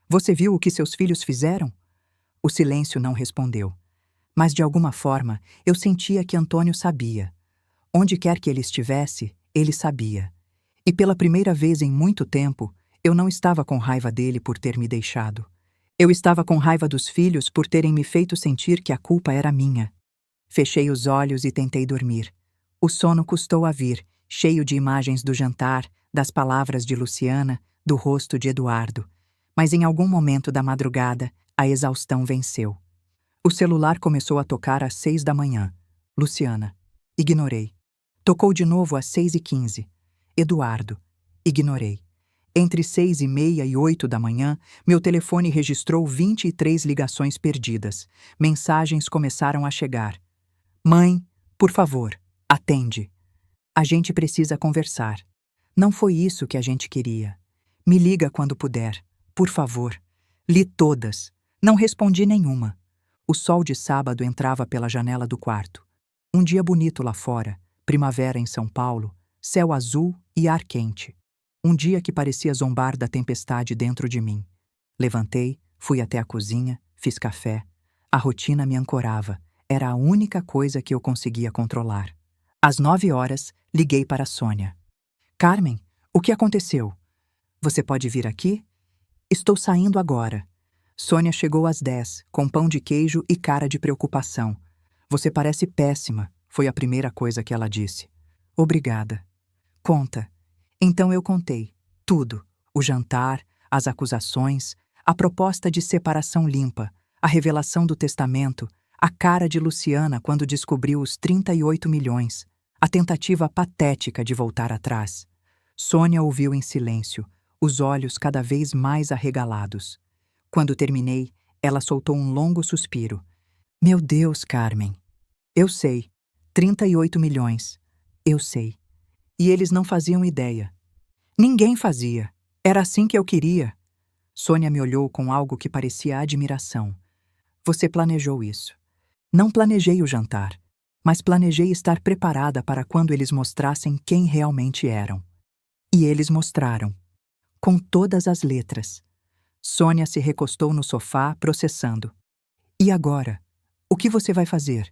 S1: Você viu o que seus filhos fizeram? O silêncio não respondeu. Mas de alguma forma eu sentia que Antônio sabia. Onde quer que ele estivesse, ele sabia. E pela primeira vez em muito tempo, eu não estava com raiva dele por ter me deixado. Eu estava com raiva dos filhos por terem me feito sentir que a culpa era minha. Fechei os olhos e tentei dormir. O sono custou a vir, cheio de imagens do jantar, das palavras de Luciana, do rosto de Eduardo. Mas em algum momento da madrugada, a exaustão venceu. O celular começou a tocar às 6 da manhã. Luciana. Ignorei. Tocou de novo às 6h15. Eduardo. Ignorei. Entre 6h30 e 8 da manhã, meu telefone registrou 23 ligações perdidas. Mensagens começaram a chegar. Mãe, por favor, atende. A gente precisa conversar. Não foi isso que a gente queria. Me liga quando puder, por favor. Li todas. Não respondi nenhuma. O sol de sábado entrava pela janela do quarto. Um dia bonito lá fora, primavera em São Paulo, céu azul e ar quente. Um dia que parecia zombar da tempestade dentro de mim. Levantei, fui até a cozinha, fiz café. A rotina me ancorava. Era a única coisa que eu conseguia controlar. Às 9 horas, liguei para a Sônia. Carmen, o que aconteceu? Você pode vir aqui? Estou saindo agora. Sônia chegou às 10, com pão de queijo e cara de preocupação. Você parece péssima, foi a primeira coisa que ela disse. Obrigada. Conta. Então eu contei. Tudo. O jantar, as acusações, a proposta de separação limpa, a revelação do testamento, a cara de Luciana quando descobriu os 38 milhões, a tentativa patética de voltar atrás. Sônia ouviu em silêncio, os olhos cada vez mais arregalados. Quando terminei, ela soltou um longo suspiro. Meu Deus, Carmen. Eu sei. 38 milhões. Eu sei. E eles não faziam ideia. Ninguém fazia. Era assim que eu queria. Sônia me olhou com algo que parecia admiração. Você planejou isso. Não planejei o jantar, mas planejei estar preparada para quando eles mostrassem quem realmente eram. E eles mostraram. Com todas as letras. Sônia se recostou no sofá, processando. E agora? O que você vai fazer?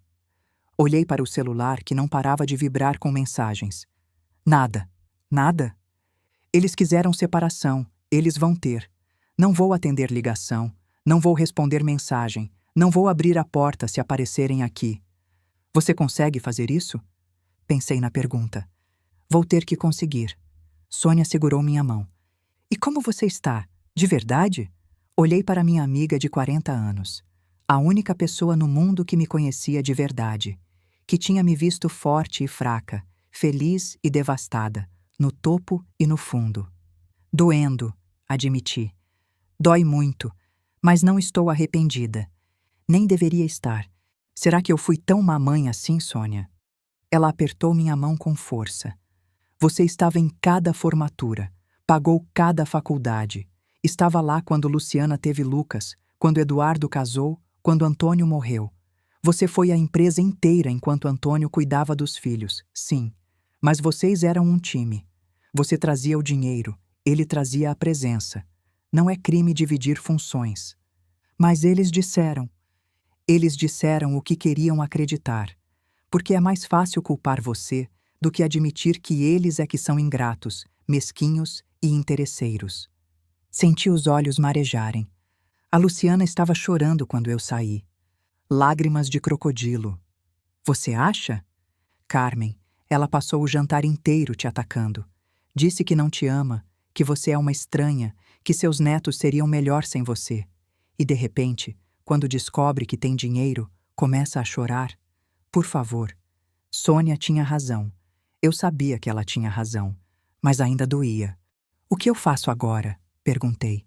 S1: Olhei para o celular que não parava de vibrar com mensagens. Nada. Nada? Eles quiseram separação. Eles vão ter. Não vou atender ligação. Não vou responder mensagem. Não vou abrir a porta se aparecerem aqui. Você consegue fazer isso? Pensei na pergunta. Vou ter que conseguir. Sônia segurou minha mão. E como você está? De verdade? Olhei para minha amiga de 40 anos. A única pessoa no mundo que me conhecia de verdade. Que tinha me visto forte e fraca, feliz e devastada, no topo e no fundo. Doendo, admiti. Dói muito, mas não estou arrependida. Nem deveria estar. Será que eu fui tão mamãe assim, Sônia? Ela apertou minha mão com força. Você estava em cada formatura, pagou cada faculdade. Estava lá quando Luciana teve Lucas, quando Eduardo casou, quando Antônio morreu. Você foi a empresa inteira enquanto Antônio cuidava dos filhos, sim. Mas vocês eram um time. Você trazia o dinheiro, ele trazia a presença. Não é crime dividir funções. Mas eles disseram o que queriam acreditar. Porque é mais fácil culpar você do que admitir que eles é que são ingratos, mesquinhos e interesseiros. Senti os olhos marejarem. A Luciana estava chorando quando eu saí. Lágrimas de crocodilo. Você acha? Carmen, ela passou o jantar inteiro te atacando. Disse que não te ama, que você é uma estranha, que seus netos seriam melhor sem você. E de repente, quando descobre que tem dinheiro, começa a chorar. Por favor. Sônia tinha razão. Eu sabia que ela tinha razão, mas ainda doía. O que eu faço agora? Perguntei.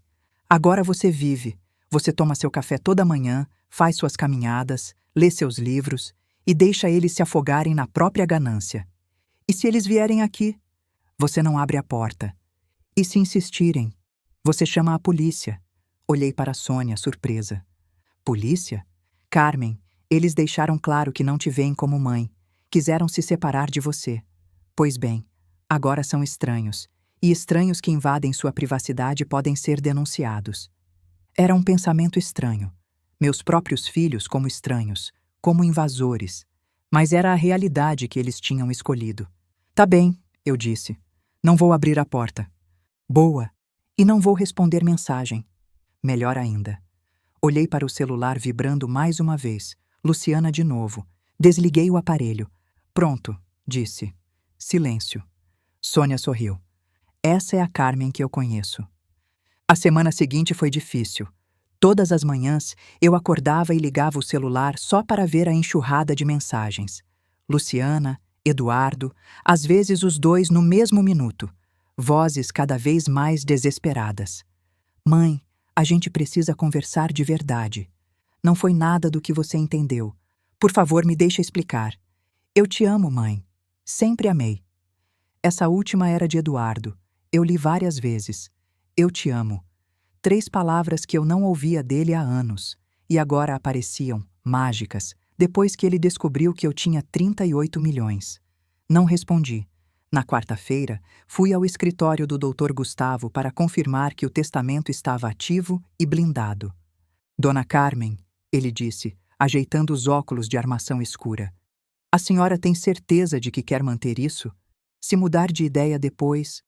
S1: Agora você vive. Você toma seu café toda manhã, faz suas caminhadas, lê seus livros e deixa eles se afogarem na própria ganância. E se eles vierem aqui? Você não abre a porta. E se insistirem? Você chama a polícia. Olhei para Sônia, surpresa. Polícia? Carmen, eles deixaram claro que não te veem como mãe. Quiseram se separar de você. Pois bem, agora são estranhos. E estranhos que invadem sua privacidade podem ser denunciados. Era um pensamento estranho. Meus próprios filhos como estranhos, como invasores. Mas era a realidade que eles tinham escolhido. Tá bem, eu disse. Não vou abrir a porta. Boa. E não vou responder mensagem. Melhor ainda. Olhei para o celular vibrando mais uma vez. Luciana de novo. Desliguei o aparelho. Pronto, disse. Silêncio. Sônia sorriu. Essa é a Carmen que eu conheço. A semana seguinte foi difícil. Todas as manhãs, eu acordava e ligava o celular só para ver a enxurrada de mensagens. Luciana, Eduardo, às vezes os dois no mesmo minuto. Vozes cada vez mais desesperadas. Mãe, a gente precisa conversar de verdade. Não foi nada do que você entendeu. Por favor, me deixa explicar. Eu te amo, mãe. Sempre amei. Essa última era de Eduardo. Eu li várias vezes. Eu te amo. 3 palavras que eu não ouvia dele há anos. E agora apareciam, mágicas, depois que ele descobriu que eu tinha 38 milhões. Não respondi. Na quarta-feira, fui ao escritório do Dr. Gustavo para confirmar que o testamento estava ativo e blindado. Dona Carmen, ele disse, ajeitando os óculos de armação escura. A senhora tem certeza de que quer manter isso? Se mudar de ideia depois...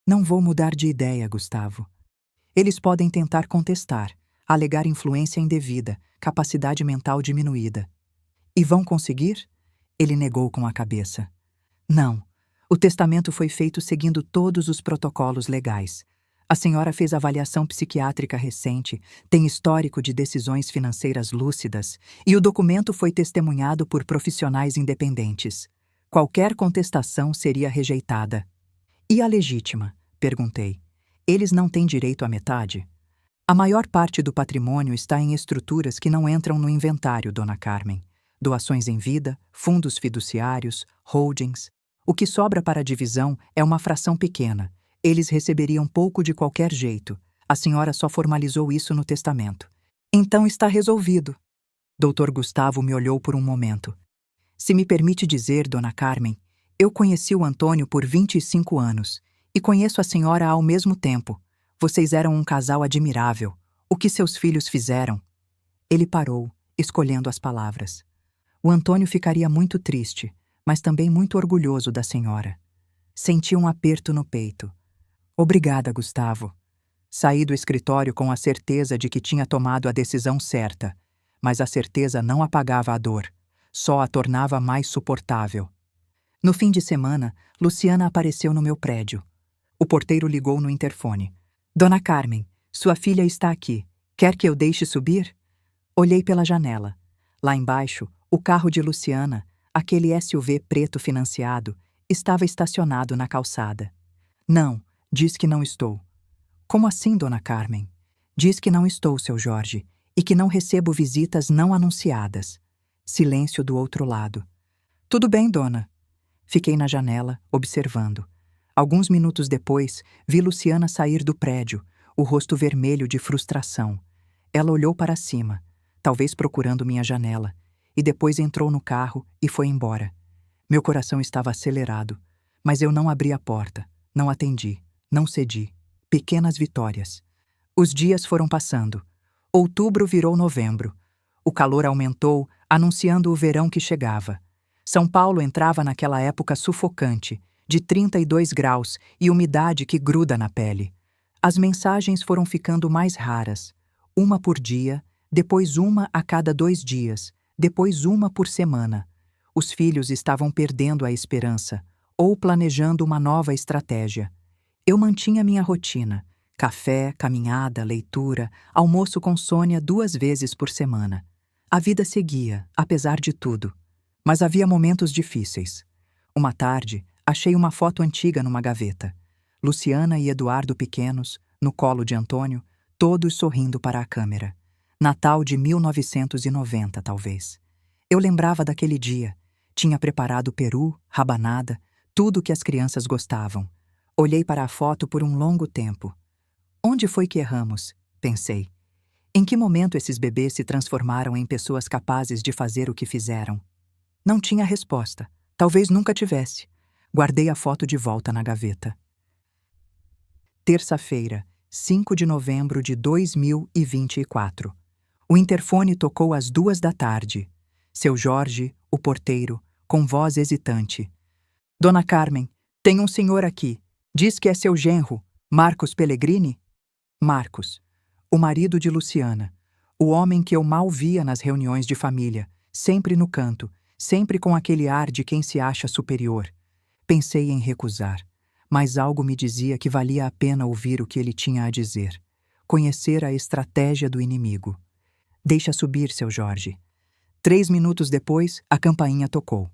S1: Não vou mudar de ideia, Gustavo. Eles podem tentar contestar, alegar influência indevida, capacidade mental diminuída. E vão conseguir? Ele negou com a cabeça. Não. O testamento foi feito seguindo todos os protocolos legais. A senhora fez avaliação psiquiátrica recente, tem histórico de decisões financeiras lúcidas e o documento foi testemunhado por profissionais independentes. Qualquer contestação seria rejeitada. E a legítima? Perguntei. Eles não têm direito à metade? A maior parte do patrimônio está em estruturas que não entram no inventário, Dona Carmen. Doações em vida, fundos fiduciários, holdings. O que sobra para a divisão é uma fração pequena. Eles receberiam pouco de qualquer jeito. A senhora só formalizou isso no testamento. Então está resolvido. Dr. Gustavo me olhou por um momento. Se me permite dizer, Dona Carmen, eu conheci o Antônio por 25 anos e conheço a senhora ao mesmo tempo. Vocês eram um casal admirável. O que seus filhos fizeram? Ele parou, escolhendo as palavras. O Antônio ficaria muito triste, mas também muito orgulhoso da senhora. Senti um aperto no peito. Obrigada, Gustavo. Saí do escritório com a certeza de que tinha tomado a decisão certa, mas a certeza não apagava a dor, só a tornava mais suportável. No fim de semana, Luciana apareceu no meu prédio. O porteiro ligou no interfone. Dona Carmen, sua filha está aqui. Quer que eu deixe subir? Olhei pela janela. Lá embaixo, o carro de Luciana, aquele SUV preto financiado, estava estacionado na calçada. Não, diz que não estou. Como assim, Dona Carmen? Diz que não estou, seu Jorge, e que não recebo visitas não anunciadas. Silêncio do outro lado. Tudo bem, dona. Fiquei na janela, observando. Alguns minutos depois, vi Luciana sair do prédio, o rosto vermelho de frustração. Ela olhou para cima, talvez procurando minha janela, e depois entrou no carro e foi embora. Meu coração estava acelerado, mas eu não abri a porta, não atendi, não cedi. Pequenas vitórias. Os dias foram passando. Outubro virou novembro. O calor aumentou, anunciando o verão que chegava. São Paulo entrava naquela época sufocante, de 32 graus e umidade que gruda na pele. As mensagens foram ficando mais raras. Uma por dia, depois uma a cada 2 dias, depois uma por semana. Os filhos estavam perdendo a esperança, ou planejando uma nova estratégia. Eu mantinha minha rotina: café, caminhada, leitura, almoço com Sônia 2 vezes por semana. A vida seguia, apesar de tudo. Mas havia momentos difíceis. Uma tarde, achei uma foto antiga numa gaveta. Luciana e Eduardo pequenos, no colo de Antônio, todos sorrindo para a câmera. Natal de 1990, talvez. Eu lembrava daquele dia. Tinha preparado peru, rabanada, tudo que as crianças gostavam. Olhei para a foto por um longo tempo. Onde foi que erramos? Pensei. Em que momento esses bebês se transformaram em pessoas capazes de fazer o que fizeram? Não tinha resposta. Talvez nunca tivesse. Guardei a foto de volta na gaveta. Terça-feira, 5 de novembro de 2024. O interfone tocou às 2 da tarde. Seu Jorge, o porteiro, com voz hesitante. Dona Carmen, tem um senhor aqui. Diz que é seu genro, Marcos Pellegrini? Marcos, o marido de Luciana, o homem que eu mal via nas reuniões de família, sempre no canto, sempre com aquele ar de quem se acha superior. Pensei em recusar, mas algo me dizia que valia a pena ouvir o que ele tinha a dizer, conhecer a estratégia do inimigo. Deixa subir, seu Jorge. 3 minutos depois, a campainha tocou.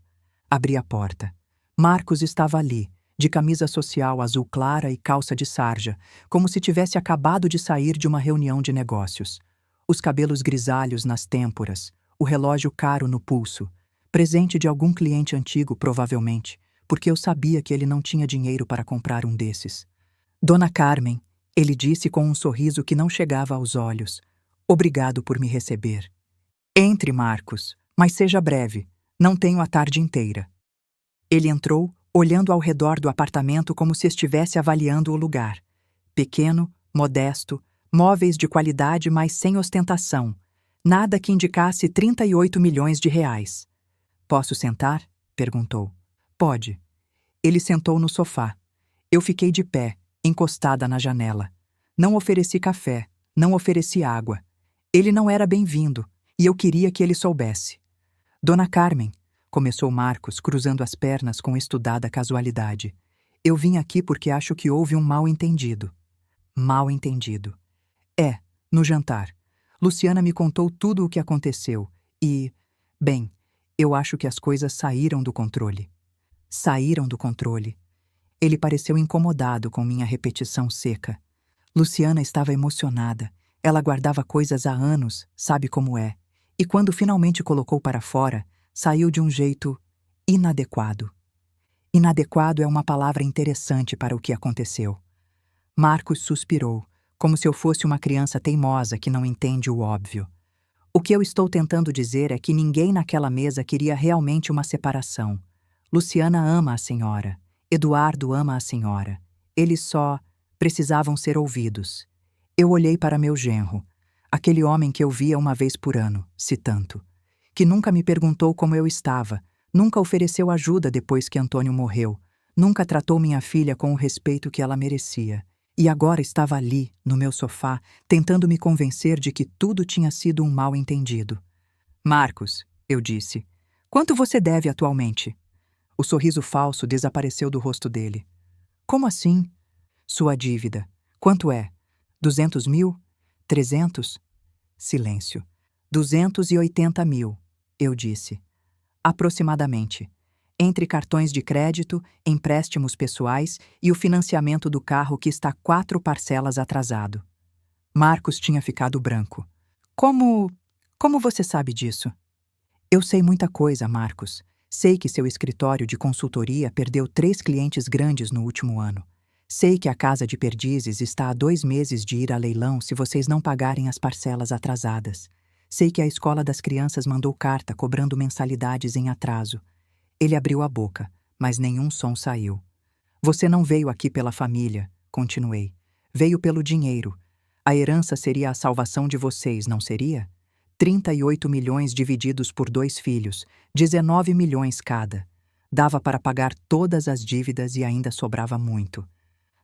S1: Abri a porta. Marcos estava ali, de camisa social azul clara e calça de sarja, como se tivesse acabado de sair de uma reunião de negócios. Os cabelos grisalhos nas têmporas, o relógio caro no pulso, presente de algum cliente antigo, provavelmente, porque eu sabia que ele não tinha dinheiro para comprar um desses. Dona Carmen, ele disse com um sorriso que não chegava aos olhos. Obrigado por me receber. Entre, Marcos, mas seja breve, não tenho a tarde inteira. Ele entrou, olhando ao redor do apartamento como se estivesse avaliando o lugar. Pequeno, modesto, móveis de qualidade, mas sem ostentação. Nada que indicasse 38 milhões de reais. Posso sentar? Perguntou. Pode. Ele sentou no sofá. Eu fiquei de pé, encostada na janela. Não ofereci café, não ofereci água. Ele não era bem-vindo, e eu queria que ele soubesse. Dona Carmen, começou Marcos, cruzando as pernas com estudada casualidade. Eu vim aqui porque acho que houve um mal-entendido. Mal-entendido. No jantar. Luciana me contou tudo o que aconteceu e, bem, eu acho que as coisas saíram do controle. Saíram do controle. Ele pareceu incomodado com minha repetição seca. Luciana estava emocionada. Ela guardava coisas há anos, sabe como é. E quando finalmente colocou para fora, saiu de um jeito inadequado. Inadequado é uma palavra interessante para o que aconteceu. Marcos suspirou, como se eu fosse uma criança teimosa que não entende o óbvio. O que eu estou tentando dizer é que ninguém naquela mesa queria realmente uma separação. Luciana ama a senhora. Eduardo ama a senhora. Eles só Precisavam ser ouvidos. Eu olhei para meu genro, aquele homem que eu via uma vez por ano, se tanto, que nunca me perguntou como eu estava, nunca ofereceu ajuda depois que Antônio morreu, nunca tratou minha filha com o respeito que ela merecia. E agora estava ali, no meu sofá, tentando me convencer de que tudo tinha sido um mal-entendido. Marcos, eu disse, quanto você deve atualmente? O sorriso falso desapareceu do rosto dele. Como assim? Sua dívida. Quanto é? 200 mil? 300? Silêncio. 280 mil, eu disse. Aproximadamente. Entre cartões de crédito, empréstimos pessoais e o financiamento do carro que está 4 parcelas atrasado. Marcos tinha ficado branco. Como você sabe disso? Eu sei muita coisa, Marcos. Sei que seu escritório de consultoria perdeu 3 clientes grandes no último ano. Sei que a Casa de Perdizes está há 2 meses de ir a leilão se vocês não pagarem as parcelas atrasadas. Sei que a escola das crianças mandou carta cobrando mensalidades em atraso. Ele abriu a boca, mas nenhum som saiu. Você não veio aqui pela família, continuei. Veio pelo dinheiro. A herança seria a salvação de vocês, não seria? 38 milhões divididos por 2 filhos, 19 milhões cada. Dava para pagar todas as dívidas e ainda sobrava muito.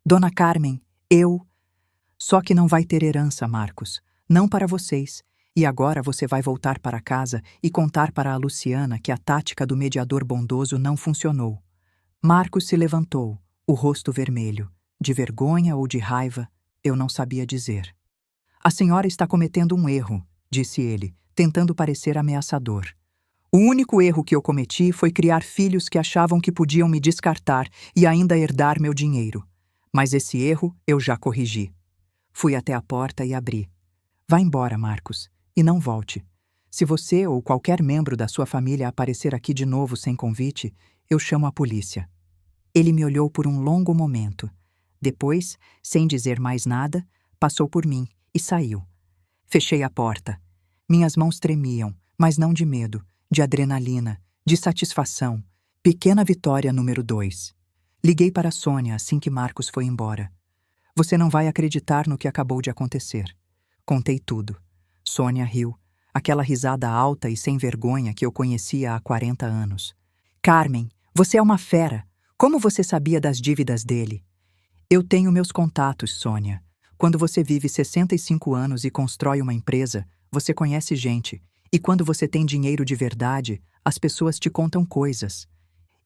S1: Dona Carmen, eu... Só que não vai ter herança, Marcos. Não para vocês. E agora você vai voltar para casa e contar para a Luciana que a tática do mediador bondoso não funcionou. Marcos se levantou, o rosto vermelho. De vergonha ou de raiva, eu não sabia dizer. A senhora está cometendo um erro, disse ele, tentando parecer ameaçador. O único erro que eu cometi foi criar filhos que achavam que podiam me descartar e ainda herdar meu dinheiro. Mas esse erro eu já corrigi. Fui até a porta e abri. Vá embora, Marcos, e não volte. Se você ou qualquer membro da sua família aparecer aqui de novo sem convite, eu chamo a polícia. Ele me olhou por um longo momento. Depois, sem dizer mais nada, passou por mim e saiu. Fechei a porta. Minhas mãos tremiam, mas não de medo, de adrenalina, de satisfação. Pequena vitória número 2. Liguei para Sônia assim que Marcos foi embora. Você não vai acreditar no que acabou de acontecer. Contei tudo. Sônia riu, aquela risada alta e sem vergonha que eu conhecia há 40 anos. Carmen, você é uma fera. Como você sabia das dívidas dele? Eu tenho meus contatos, Sônia. Quando você vive 65 anos e constrói uma empresa, você conhece gente. E quando você tem dinheiro de verdade, as pessoas te contam coisas.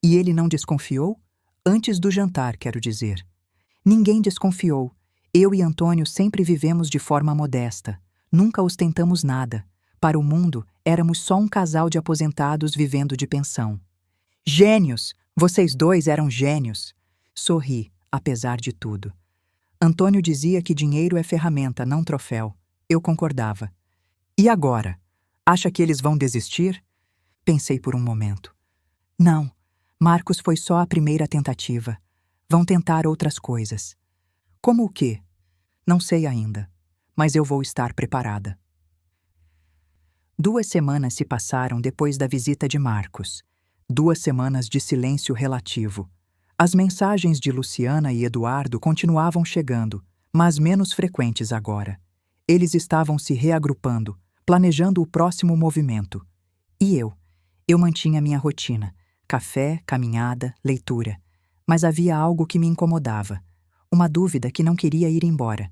S1: E ele não desconfiou? Antes do jantar, quero dizer. Ninguém desconfiou. Eu e Antônio sempre vivemos de forma modesta. Nunca ostentamos nada. Para o mundo, éramos só um casal de aposentados vivendo de pensão. Gênios! Vocês dois eram gênios! Sorri, apesar de tudo. Antônio dizia que dinheiro é ferramenta, não troféu. Eu concordava. E agora? Acha que eles vão desistir? Pensei por um momento. Não, Marcos foi só a primeira tentativa. Vão tentar outras coisas. Como o quê? Não sei ainda, mas eu vou estar preparada. 2 semanas se passaram depois da visita de Marcos. 2 semanas de silêncio relativo. As mensagens de Luciana e Eduardo continuavam chegando, mas menos frequentes agora. Eles estavam se reagrupando, planejando o próximo movimento. E eu mantinha minha rotina: café, caminhada, leitura. Mas havia algo que me incomodava. Uma dúvida que não queria ir embora.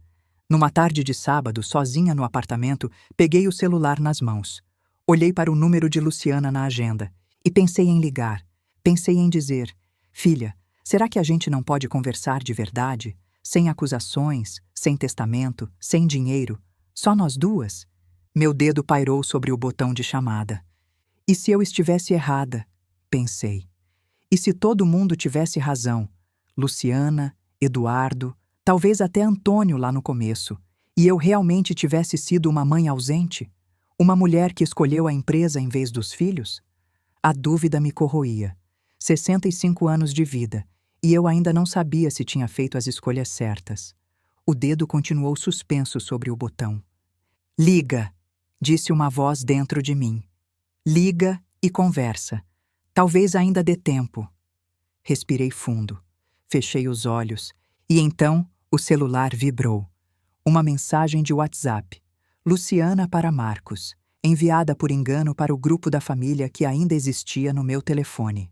S1: Numa tarde de sábado, sozinha no apartamento, peguei o celular nas mãos. Olhei para o número de Luciana na agenda e pensei em ligar. Pensei em dizer: filha, será que a gente não pode conversar de verdade? Sem acusações, sem testamento, sem dinheiro? Só nós duas? Meu dedo pairou sobre o botão de chamada. E se eu estivesse errada? Pensei. E se todo mundo tivesse razão? Luciana, Eduardo, talvez até Antônio lá no começo. E eu realmente tivesse sido uma mãe ausente? Uma mulher que escolheu a empresa em vez dos filhos? A dúvida me corroía. 65 anos de vida, e eu ainda não sabia se tinha feito as escolhas certas. O dedo continuou suspenso sobre o botão. Liga, disse uma voz dentro de mim. Liga e conversa. Talvez ainda dê tempo. Respirei fundo. Fechei os olhos. E então, O celular vibrou. Uma mensagem de WhatsApp. Luciana para Marcos, enviada por engano para o grupo da família que ainda existia no meu telefone.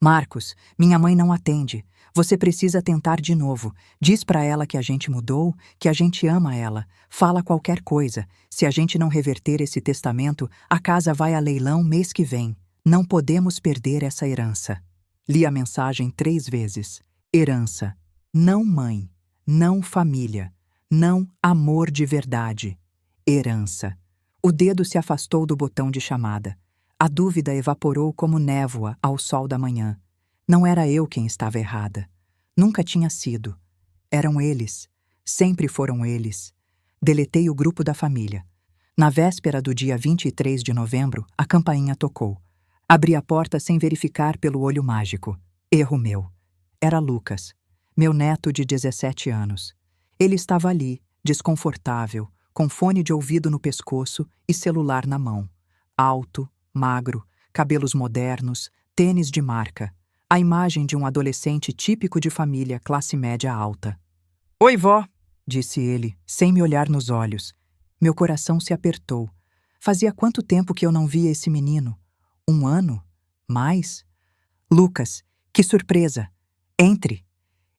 S1: Marcos, minha mãe não atende. Você precisa tentar de novo. Diz para ela que a gente mudou, que a gente ama ela. Fala qualquer coisa. Se a gente não reverter esse testamento, a casa vai a leilão mês que vem. Não podemos perder essa herança. Li a mensagem 3 vezes. Herança. Não mãe. Não família. Não amor de verdade. Herança. O dedo se afastou do botão de chamada. A dúvida evaporou como névoa ao sol da manhã. Não era eu quem estava errada. Nunca tinha sido. Eram eles. Sempre foram eles. Deletei o grupo da família. Na véspera do dia 23 de novembro, a campainha tocou. Abri a porta sem verificar pelo olho mágico. Erro meu. Era Lucas, meu neto de 17 anos. Ele estava ali, desconfortável, com fone de ouvido no pescoço e celular na mão. Alto, magro, cabelos modernos, tênis de marca. A imagem de um adolescente típico de família classe média alta. "Oi, vó", disse ele, sem me olhar nos olhos. Meu coração se apertou. Fazia quanto tempo que eu não via esse menino? 1 ano? Mais? "Lucas, que surpresa! Entre!"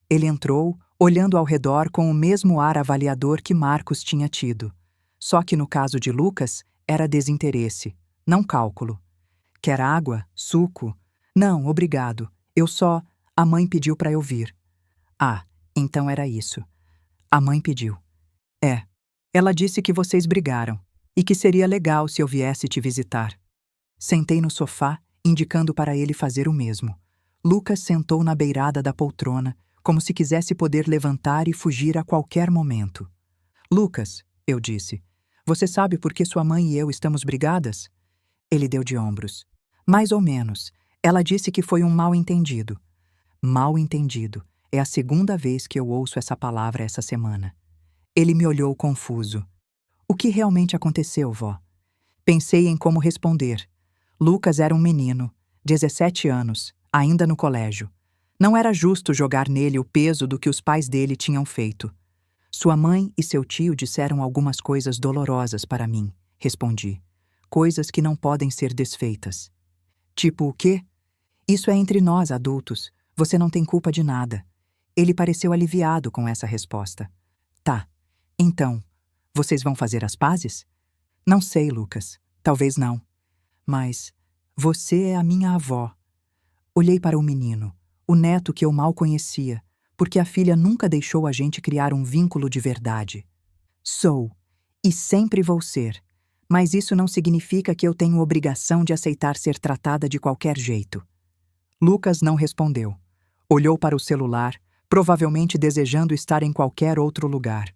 S1: Ele entrou, olhando ao redor com o mesmo ar avaliador que Marcos tinha tido. Só que no caso de Lucas, era desinteresse, não cálculo. "Quer água? Suco?" "Não, obrigado. Eu só... A mãe pediu para eu vir." "Ah, então era isso." A mãe pediu. "É. Ela disse que vocês brigaram e que seria legal se eu viesse te visitar." Sentei no sofá, indicando para ele fazer o mesmo. Lucas sentou na beirada da poltrona, como se quisesse poder levantar e fugir a qualquer momento. "Lucas", eu disse, "você sabe por que sua mãe e eu estamos brigadas?" Ele deu de ombros. "Mais ou menos. Ela disse que foi um mal-entendido." Mal-entendido. É a segunda vez que eu ouço essa palavra essa semana. Ele me olhou confuso. "O que realmente aconteceu, vó?" Pensei em como responder. Lucas era um menino, 17 anos, ainda no colégio. Não era justo jogar nele o peso do que os pais dele tinham feito. "Sua mãe e seu tio disseram algumas coisas dolorosas para mim", respondi. "Coisas que não podem ser desfeitas." "Tipo o quê?" "Isso é entre nós, adultos. Você não tem culpa de nada." Ele pareceu aliviado com essa resposta. "Tá. Então, vocês vão fazer as pazes?" "Não sei, Lucas. Talvez não. Mas você é a minha avó." Olhei para o menino, o neto que eu mal conhecia, porque a filha nunca deixou a gente criar um vínculo de verdade. "Sou, e sempre vou ser. Mas isso não significa que eu tenho obrigação de aceitar ser tratada de qualquer jeito." Lucas não respondeu. Olhou para o celular, provavelmente desejando estar em qualquer outro lugar.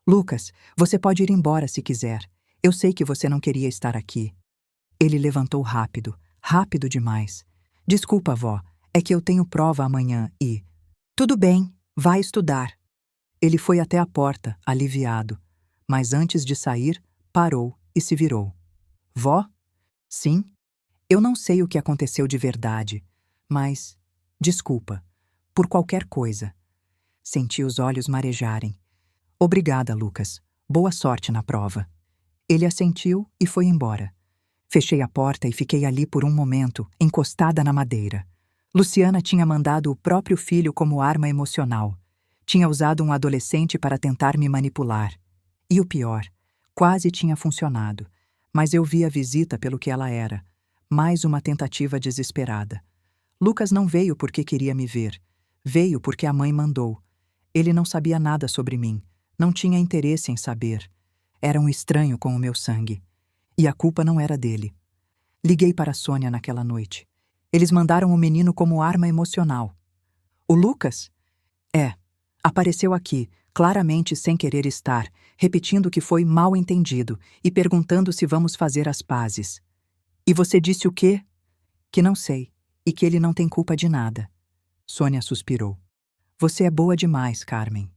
S1: "Lucas, você pode ir embora se quiser. Eu sei que você não queria estar aqui." Ele levantou rápido, rápido demais. "Desculpa, vó, é que eu tenho prova amanhã e..." "Tudo bem, vai estudar." Ele foi até a porta, aliviado, mas antes de sair, parou e se virou. "Vó?" "Sim?" "Eu não sei o que aconteceu de verdade, mas... desculpa, por qualquer coisa." Senti os olhos marejarem. "Obrigada, Lucas. Boa sorte na prova." Ele assentiu e foi embora. Fechei a porta e fiquei ali por um momento, encostada na madeira. Luciana tinha mandado o próprio filho como arma emocional. Tinha usado um adolescente para tentar me manipular. E o pior, quase tinha funcionado, mas eu vi a visita pelo que ela era. Mais uma tentativa desesperada. Lucas não veio porque queria me ver. Veio porque a mãe mandou. Ele não sabia nada sobre mim. Não tinha interesse em saber. Era um estranho com o meu sangue. E a culpa não era dele. Liguei para a Sônia naquela noite. Eles mandaram o menino como arma emocional. "O Lucas?" "É. Apareceu aqui, claramente sem querer estar, repetindo que foi mal entendido e perguntando se vamos fazer as pazes." "E você disse o quê?" "Que não sei, e que ele não tem culpa de nada." Sônia suspirou. "Você é boa demais, Carmen."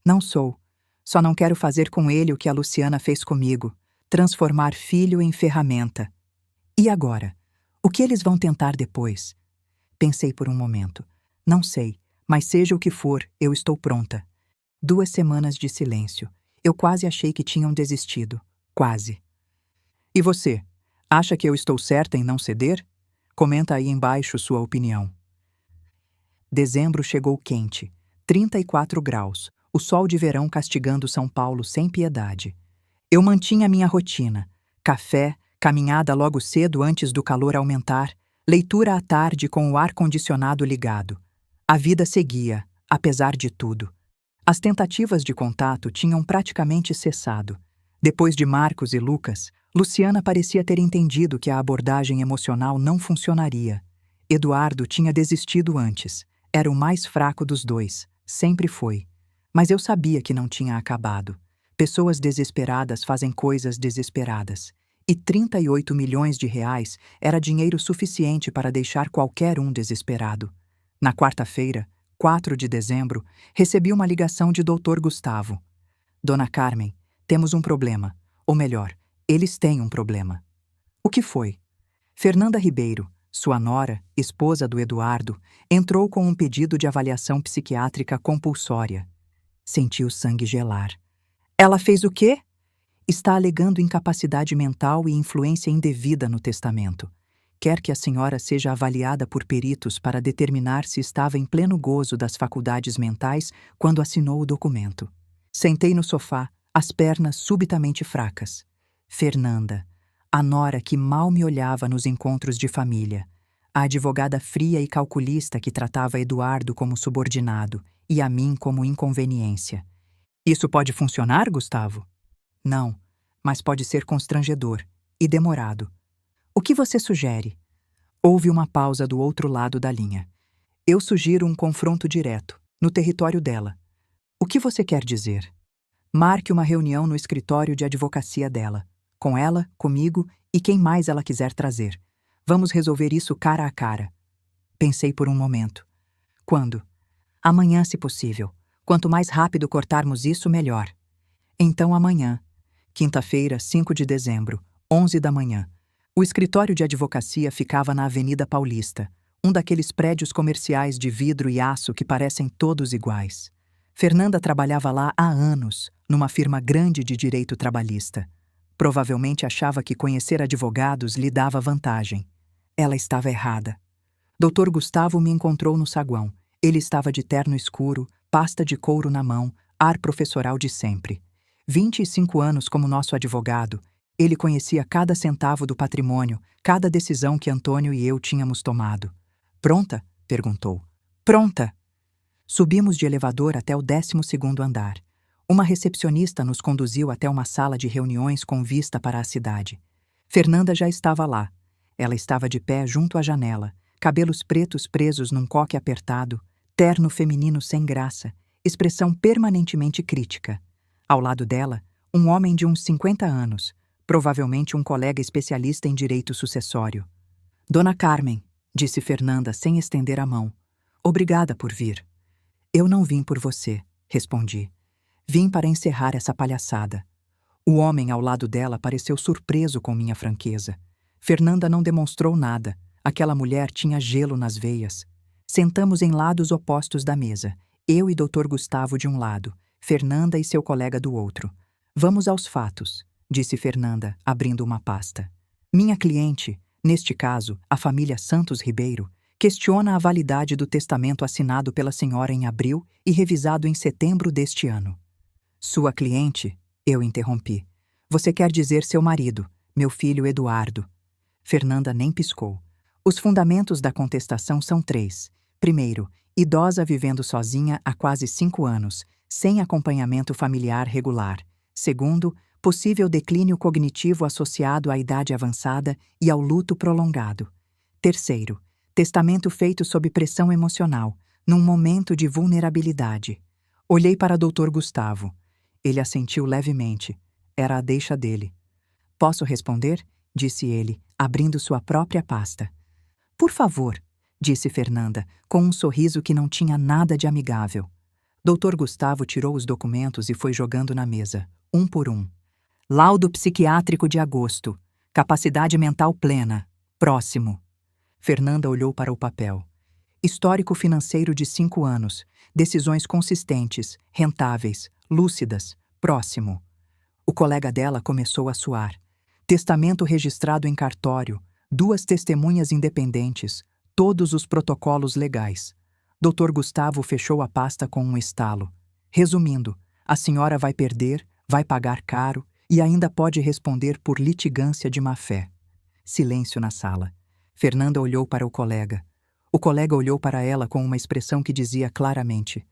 S1: "Não sou. Só não quero fazer com ele o que a Luciana fez comigo. Transformar filho em ferramenta." "E agora? O que eles vão tentar depois?" Pensei por um momento. "Não sei, mas seja o que for, eu estou pronta." 2 semanas de silêncio. Eu quase achei que tinham desistido. Quase. E você? Acha que eu estou certa em não ceder? Comenta aí embaixo sua opinião. Dezembro chegou quente. 34 graus. O sol de verão castigando São Paulo sem piedade. Eu mantinha minha rotina. Café, caminhada logo cedo antes do calor aumentar, leitura à tarde com o ar-condicionado ligado. A vida seguia, apesar de tudo. As tentativas de contato tinham praticamente cessado. Depois de Marcos e Lucas, Luciana parecia ter entendido que a abordagem emocional não funcionaria. Eduardo tinha desistido antes. Era o mais fraco dos dois. Sempre foi. Mas eu sabia que não tinha acabado. Pessoas desesperadas fazem coisas desesperadas. E 38 milhões de reais era dinheiro suficiente para deixar qualquer um desesperado. Na quarta-feira, 4 de dezembro, recebi uma ligação de Dr. Gustavo. Dona Carmen, temos um problema. Ou melhor, eles têm um problema. O que foi? Fernanda Ribeiro, sua nora, esposa do Eduardo, entrou com um pedido de avaliação psiquiátrica compulsória. Senti o sangue gelar. Ela fez o quê? Está alegando incapacidade mental e influência indevida no testamento. Quer que a senhora seja avaliada por peritos para determinar se estava em pleno gozo das faculdades mentais quando assinou o documento. Sentei no sofá, as pernas subitamente fracas. Fernanda, a nora que mal me olhava nos encontros de família, a advogada fria e calculista que tratava Eduardo como subordinado e a mim como inconveniência. Isso pode funcionar, Gustavo? Não, mas pode ser constrangedor e demorado. O que você sugere? Houve uma pausa do outro lado da linha. Eu sugiro um confronto direto, no território dela. O que você quer dizer? Marque uma reunião no escritório de advocacia dela, com ela, comigo e quem mais ela quiser trazer. Vamos resolver isso cara a cara. Pensei por um momento. Quando? Amanhã, se possível. Quanto mais rápido cortarmos isso, melhor. Então amanhã, quinta-feira, 5 de dezembro, 11 da manhã. O escritório de advocacia ficava na Avenida Paulista, um daqueles prédios comerciais de vidro e aço que parecem todos iguais. Fernanda trabalhava lá há anos, numa firma grande de direito trabalhista. Provavelmente achava que conhecer advogados lhe dava vantagem. Ela estava errada. Dr. Gustavo me encontrou no saguão. Ele estava de terno escuro, pasta de couro na mão, ar professoral de sempre. 25 anos como nosso advogado, ele conhecia cada centavo do patrimônio, cada decisão que Antônio e eu tínhamos tomado. Pronta? Perguntou. Pronta! Subimos de elevador até o 12º andar. Uma recepcionista nos conduziu até uma sala de reuniões com vista para a cidade. Fernanda já estava lá. Ela estava de pé junto à janela, cabelos pretos presos num coque apertado, terno feminino sem graça, expressão permanentemente crítica. Ao lado dela, um homem de uns 50 anos, provavelmente um colega especialista em direito sucessório. Dona Carmen, disse Fernanda sem estender a mão. Obrigada por vir. Eu não vim por você, respondi. Vim para encerrar essa palhaçada. O homem ao lado dela pareceu surpreso com minha franqueza. Fernanda não demonstrou nada. Aquela mulher tinha gelo nas veias. Sentamos em lados opostos da mesa, eu e Dr. Gustavo de um lado, Fernanda e seu colega do outro. Vamos aos fatos, disse Fernanda, abrindo uma pasta. Minha cliente, neste caso, a família Santos Ribeiro, questiona a validade do testamento assinado pela senhora em abril e revisado em setembro deste ano. Sua cliente? Eu interrompi. Você quer dizer seu marido, meu filho Eduardo. Fernanda nem piscou. Os fundamentos da contestação são 3. Primeiro, idosa vivendo sozinha há quase 5 anos, sem acompanhamento familiar regular. Segundo, possível declínio cognitivo associado à idade avançada e ao luto prolongado. Terceiro, testamento feito sob pressão emocional, num momento de vulnerabilidade. Olhei para Dr. Gustavo. Ele assentiu levemente. Era a deixa dele. Posso responder? Disse ele, abrindo sua própria pasta. Por favor, disse Fernanda, com um sorriso que não tinha nada de amigável. Dr. Gustavo tirou os documentos e foi jogando na mesa, um por um. Laudo psiquiátrico de agosto. Capacidade mental plena. Próximo. Fernanda olhou para o papel. Histórico financeiro de 5 anos. Decisões consistentes, rentáveis, lúcidas. Próximo. O colega dela começou a suar. Testamento registrado em cartório, 2 testemunhas independentes, todos os protocolos legais. Dr. Gustavo fechou a pasta com um estalo. Resumindo, a senhora vai perder, vai pagar caro e ainda pode responder por litigância de má-fé. Silêncio na sala. Fernanda olhou para o colega. O colega olhou para ela com uma expressão que dizia claramente: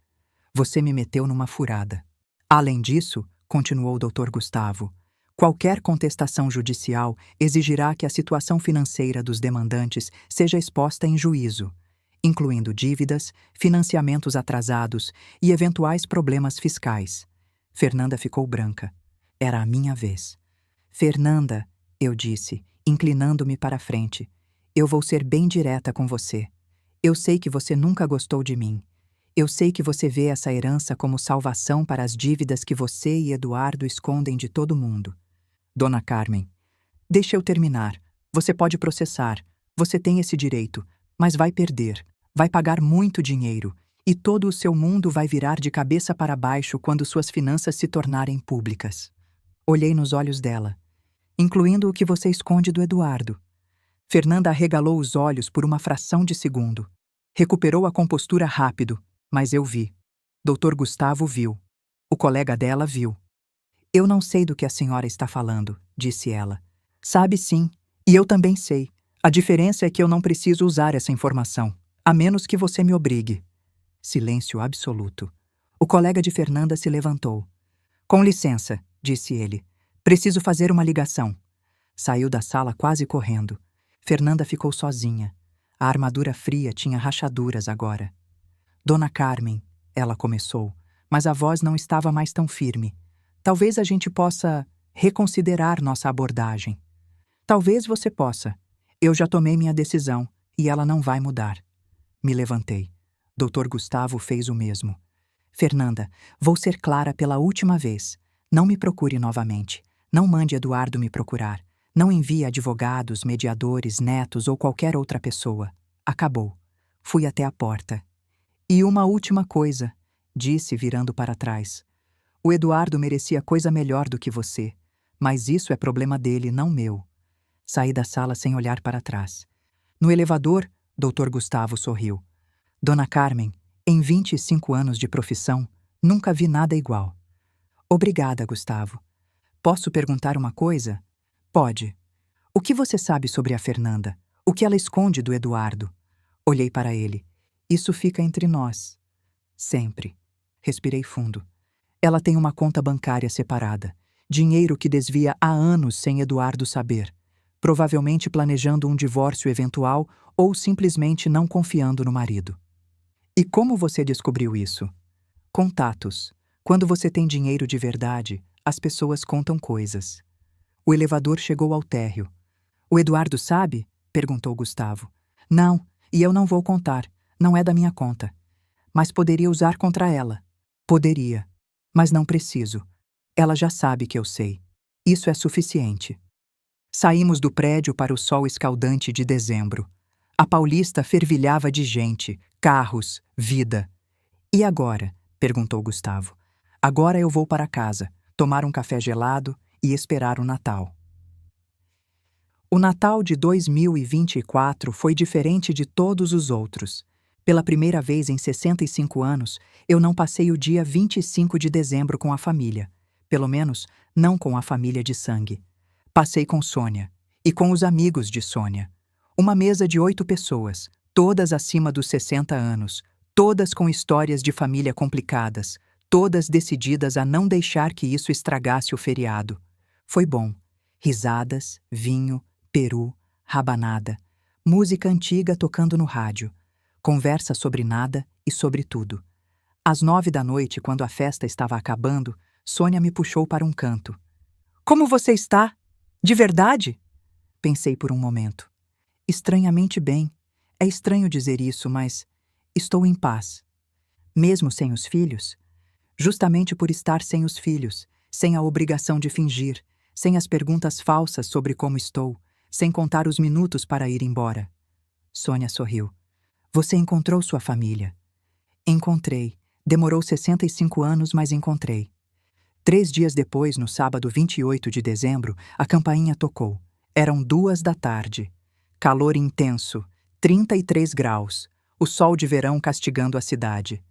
S1: "Você me meteu numa furada." Além disso, continuou o Dr. Gustavo, qualquer contestação judicial exigirá que a situação financeira dos demandantes seja exposta em juízo, incluindo dívidas, financiamentos atrasados e eventuais problemas fiscais. Fernanda ficou branca. Era a minha vez. "Fernanda", eu disse, inclinando-me para a frente, "eu vou ser bem direta com você. Eu sei que você nunca gostou de mim. Eu sei que você vê essa herança como salvação para as dívidas que você e Eduardo escondem de todo mundo. Dona Carmen, deixa eu terminar. Você pode processar. Você tem esse direito, mas vai perder. Vai pagar muito dinheiro. E todo o seu mundo vai virar de cabeça para baixo quando suas finanças se tornarem públicas." Olhei nos olhos dela, incluindo o que você esconde do Eduardo. Fernanda arregalou os olhos por uma fração de segundo. Recuperou a compostura rápido, mas eu vi. Dr. Gustavo viu. O colega dela viu. "Eu não sei do que a senhora está falando", disse ela. "Sabe sim, e eu também sei. A diferença é que eu não preciso usar essa informação, a menos que você me obrigue." Silêncio absoluto. O colega de Fernanda se levantou. "Com licença", disse ele. "Preciso fazer uma ligação." Saiu da sala quase correndo. Fernanda ficou sozinha. A armadura fria tinha rachaduras agora. "Dona Carmen", ela começou, mas a voz não estava mais tão firme. "Talvez a gente possa reconsiderar nossa abordagem." "Talvez você possa. Eu já tomei minha decisão e ela não vai mudar." Me levantei. Dr. Gustavo fez o mesmo. "Fernanda, vou ser clara pela última vez. Não me procure novamente. Não mande Eduardo me procurar. Não envie advogados, mediadores, netos ou qualquer outra pessoa. Acabou." Fui até a porta. "E uma última coisa", disse virando para trás. "O Eduardo merecia coisa melhor do que você, mas isso é problema dele, não meu." Saí da sala sem olhar para trás. No elevador, Dr. Gustavo sorriu. "Dona Carmen, em 25 anos de profissão, nunca vi nada igual." "Obrigada, Gustavo. Posso perguntar uma coisa?" "Pode." "O que você sabe sobre a Fernanda? O que ela esconde do Eduardo?" Olhei para ele. "Isso fica entre nós." "Sempre." Respirei fundo. "Ela tem uma conta bancária separada. Dinheiro que desvia há anos sem Eduardo saber. Provavelmente planejando um divórcio eventual ou simplesmente não confiando no marido." "E como você descobriu isso?" "Contatos. Quando você tem dinheiro de verdade, as pessoas contam coisas." O elevador chegou ao térreo. "O Eduardo sabe?" perguntou Gustavo. "Não, e eu não vou contar. Não é da minha conta. Mas poderia usar contra ela." "Poderia. Mas não preciso. Ela já sabe que eu sei. Isso é suficiente." Saímos do prédio para o sol escaldante de dezembro. A Paulista fervilhava de gente, carros, vida. "E agora?" perguntou Gustavo. "Agora eu vou para casa, tomar um café gelado e esperar o Natal." O Natal de 2024 foi diferente de todos os outros. Pela primeira vez em 65 anos, eu não passei o dia 25 de dezembro com a família. Pelo menos, não com a família de sangue. Passei com Sônia. E com os amigos de Sônia. Uma mesa de 8 pessoas, todas acima dos 60 anos, todas com histórias de família complicadas, todas decididas a não deixar que isso estragasse o feriado. Foi bom. Risadas, vinho, peru, rabanada, música antiga tocando no rádio, conversa sobre nada e sobre tudo. Às 9 da noite, quando a festa estava acabando, Sônia me puxou para um canto. "Como você está? De verdade?" Pensei por um momento. Estranhamente bem. É estranho dizer isso, mas estou em paz. Mesmo sem os filhos? Justamente por estar sem os filhos, sem a obrigação de fingir, sem as perguntas falsas sobre como estou, sem contar os minutos para ir embora. Sônia sorriu. Você encontrou sua família. Encontrei. Demorou 65 anos, mas encontrei. 3 dias depois, no sábado 28 de dezembro, a campainha tocou. Eram 2 da tarde. Calor intenso, 33 graus. O sol de verão castigando a cidade.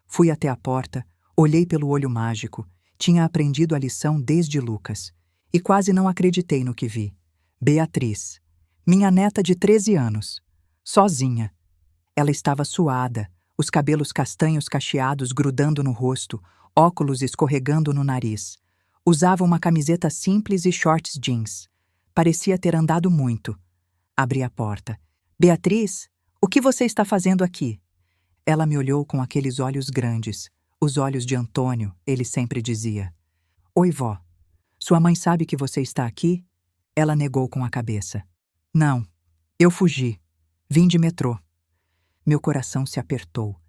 S1: Fui até a porta, olhei pelo olho mágico. Tinha aprendido a lição desde Lucas. E quase não acreditei no que vi. Beatriz, minha neta de 13 anos. Sozinha. Ela estava suada, os cabelos castanhos cacheados grudando no rosto, óculos escorregando no nariz. Usava uma camiseta simples e shorts jeans. Parecia ter andado muito. Abri a porta. Beatriz, o que você está fazendo aqui? Ela me olhou com aqueles olhos grandes, os olhos de Antônio, ele sempre dizia. Oi, vó. Sua mãe sabe que você está aqui? Ela negou com a cabeça. Não, eu fugi. Vim de metrô. Meu coração se apertou.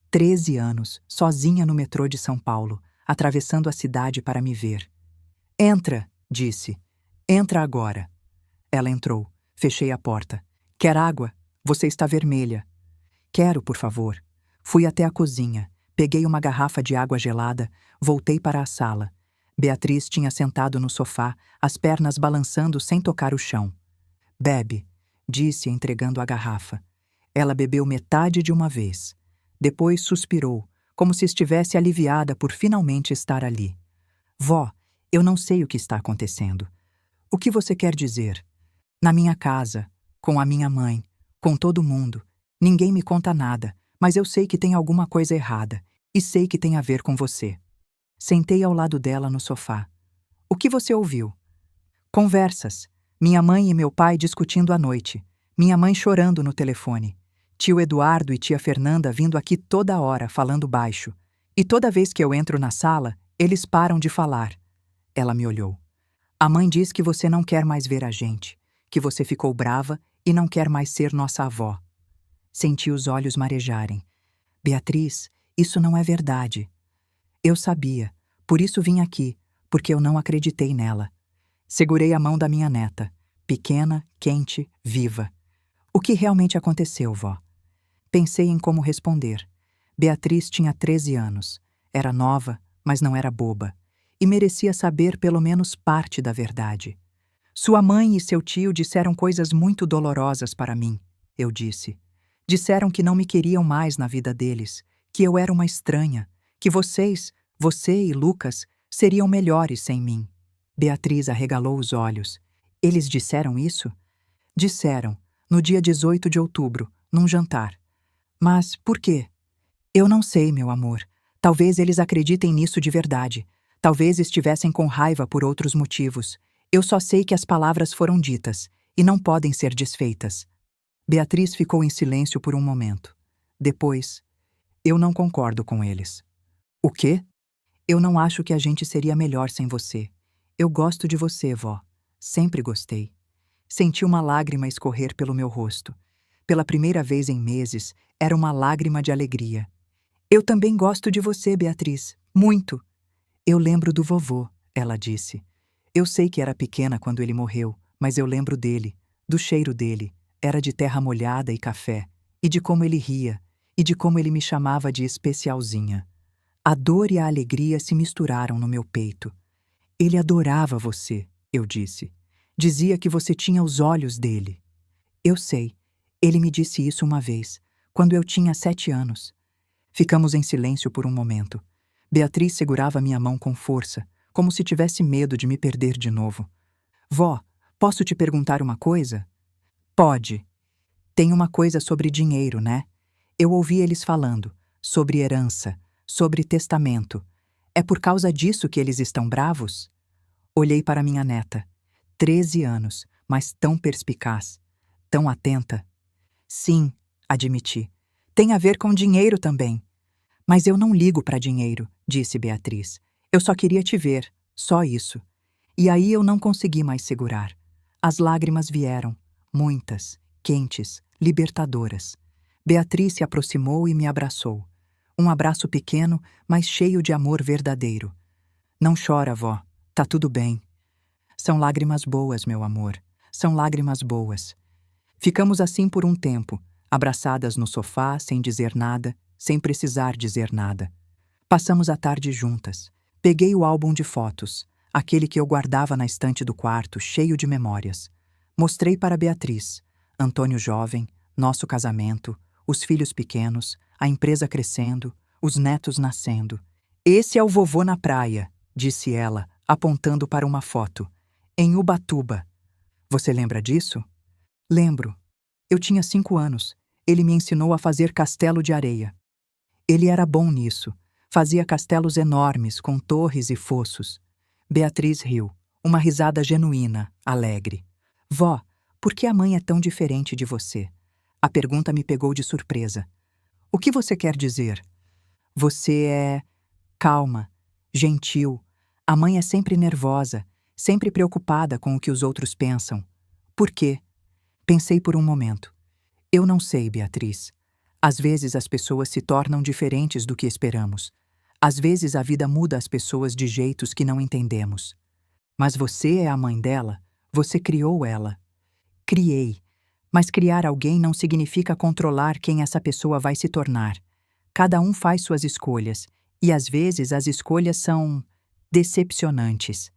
S1: 13 anos, sozinha no metrô de São Paulo, atravessando a cidade para me ver. Entra, disse. Entra agora. Ela entrou. Fechei a porta. Quer água? Você está vermelha. Quero, por favor. Fui até a cozinha. Peguei uma garrafa de água gelada. Voltei para a sala. Beatriz tinha sentado no sofá, as pernas balançando sem tocar o chão. Bebe, disse, entregando a garrafa. Ela bebeu metade de uma vez. Depois suspirou, como se estivesse aliviada por finalmente estar ali. Vó, eu não sei o que está acontecendo. O que você quer dizer? Na minha casa, com a minha mãe, com todo mundo. Ninguém me conta nada, mas eu sei que tem alguma coisa errada, e sei que tem a ver com você. Sentei ao lado dela no sofá. O que você ouviu? Conversas. Minha mãe e meu pai discutindo à noite. Minha mãe chorando no telefone. Tio Eduardo e tia Fernanda vindo aqui toda hora, falando baixo. E toda vez que eu entro na sala, eles param de falar. Ela me olhou. A mãe diz que você não quer mais ver a gente, que você ficou brava e não quer mais ser nossa avó. Senti os olhos marejarem. Beatriz, isso não é verdade. Eu sabia, por isso vim aqui, porque eu não acreditei nela. Segurei a mão da minha neta, pequena, quente, viva. O que realmente aconteceu, vó? Pensei em como responder. Beatriz tinha 13 anos. Era nova, mas não era boba. E merecia saber pelo menos parte da verdade. Sua mãe e seu tio disseram coisas muito dolorosas para mim, eu disse. Disseram que não me queriam mais na vida deles, que eu era uma estranha, que você e Lucas, seriam melhores sem mim. Beatriz arregalou os olhos. Eles disseram isso? Disseram, no dia 18 de outubro, num jantar. Mas por quê? Eu não sei, meu amor. Talvez eles acreditem nisso de verdade. Talvez estivessem com raiva por outros motivos. Eu só sei que as palavras foram ditas e não podem ser desfeitas. Beatriz ficou em silêncio por um momento. Depois, eu não concordo com eles. O quê? Eu não acho que a gente seria melhor sem você. Eu gosto de você, vó. Sempre gostei. Senti uma lágrima escorrer pelo meu rosto. Pela primeira vez em meses, era uma lágrima de alegria. Eu também gosto de você, Beatriz. Muito. Eu lembro do vovô, ela disse. Eu sei que era pequena quando ele morreu, mas eu lembro dele, do cheiro dele. Era de terra molhada e café, e de como ele ria, e de como ele me chamava de especialzinha. A dor e a alegria se misturaram no meu peito. Ele adorava você, eu disse. Dizia que você tinha os olhos dele. Eu sei. Ele me disse isso uma vez, quando eu tinha 7 anos. Ficamos em silêncio por um momento. Beatriz segurava minha mão com força, como se tivesse medo de me perder de novo. Vó, posso te perguntar uma coisa? Pode. Tem uma coisa sobre dinheiro, né? Eu ouvi eles falando, sobre herança, sobre testamento. É por causa disso que eles estão bravos? Olhei para minha neta. 13 anos, mas tão perspicaz, tão atenta. Sim, admiti. Tem a ver com dinheiro também. Mas eu não ligo para dinheiro, disse Beatriz. Eu só queria te ver, só isso. E aí eu não consegui mais segurar. As lágrimas vieram, muitas, quentes, libertadoras. Beatriz se aproximou e me abraçou. Um abraço pequeno, mas cheio de amor verdadeiro. Não chora, vó. Tá tudo bem. São lágrimas boas, meu amor. São lágrimas boas. Ficamos assim por um tempo, abraçadas no sofá, sem dizer nada, sem precisar dizer nada. Passamos a tarde juntas. Peguei o álbum de fotos, aquele que eu guardava na estante do quarto, cheio de memórias. Mostrei para Beatriz, Antônio jovem, nosso casamento, os filhos pequenos, a empresa crescendo, os netos nascendo. Esse é o vovô na praia, disse ela, apontando para uma foto. Em Ubatuba. Você lembra disso? Lembro. Eu tinha 5 anos. Ele me ensinou a fazer castelo de areia. Ele era bom nisso. Fazia castelos enormes, com torres e fossos. Beatriz riu, uma risada genuína, alegre. Vó, por que a mãe é tão diferente de você? A pergunta me pegou de surpresa. O que você quer dizer? Você é calma, gentil. A mãe é sempre nervosa, sempre preocupada com o que os outros pensam. Por quê? Pensei por um momento. Eu não sei, Beatriz. Às vezes as pessoas se tornam diferentes do que esperamos. Às vezes a vida muda as pessoas de jeitos que não entendemos. Mas você é a mãe dela, você criou ela. Criei. Mas criar alguém não significa controlar quem essa pessoa vai se tornar. Cada um faz suas escolhas, e às vezes as escolhas são decepcionantes.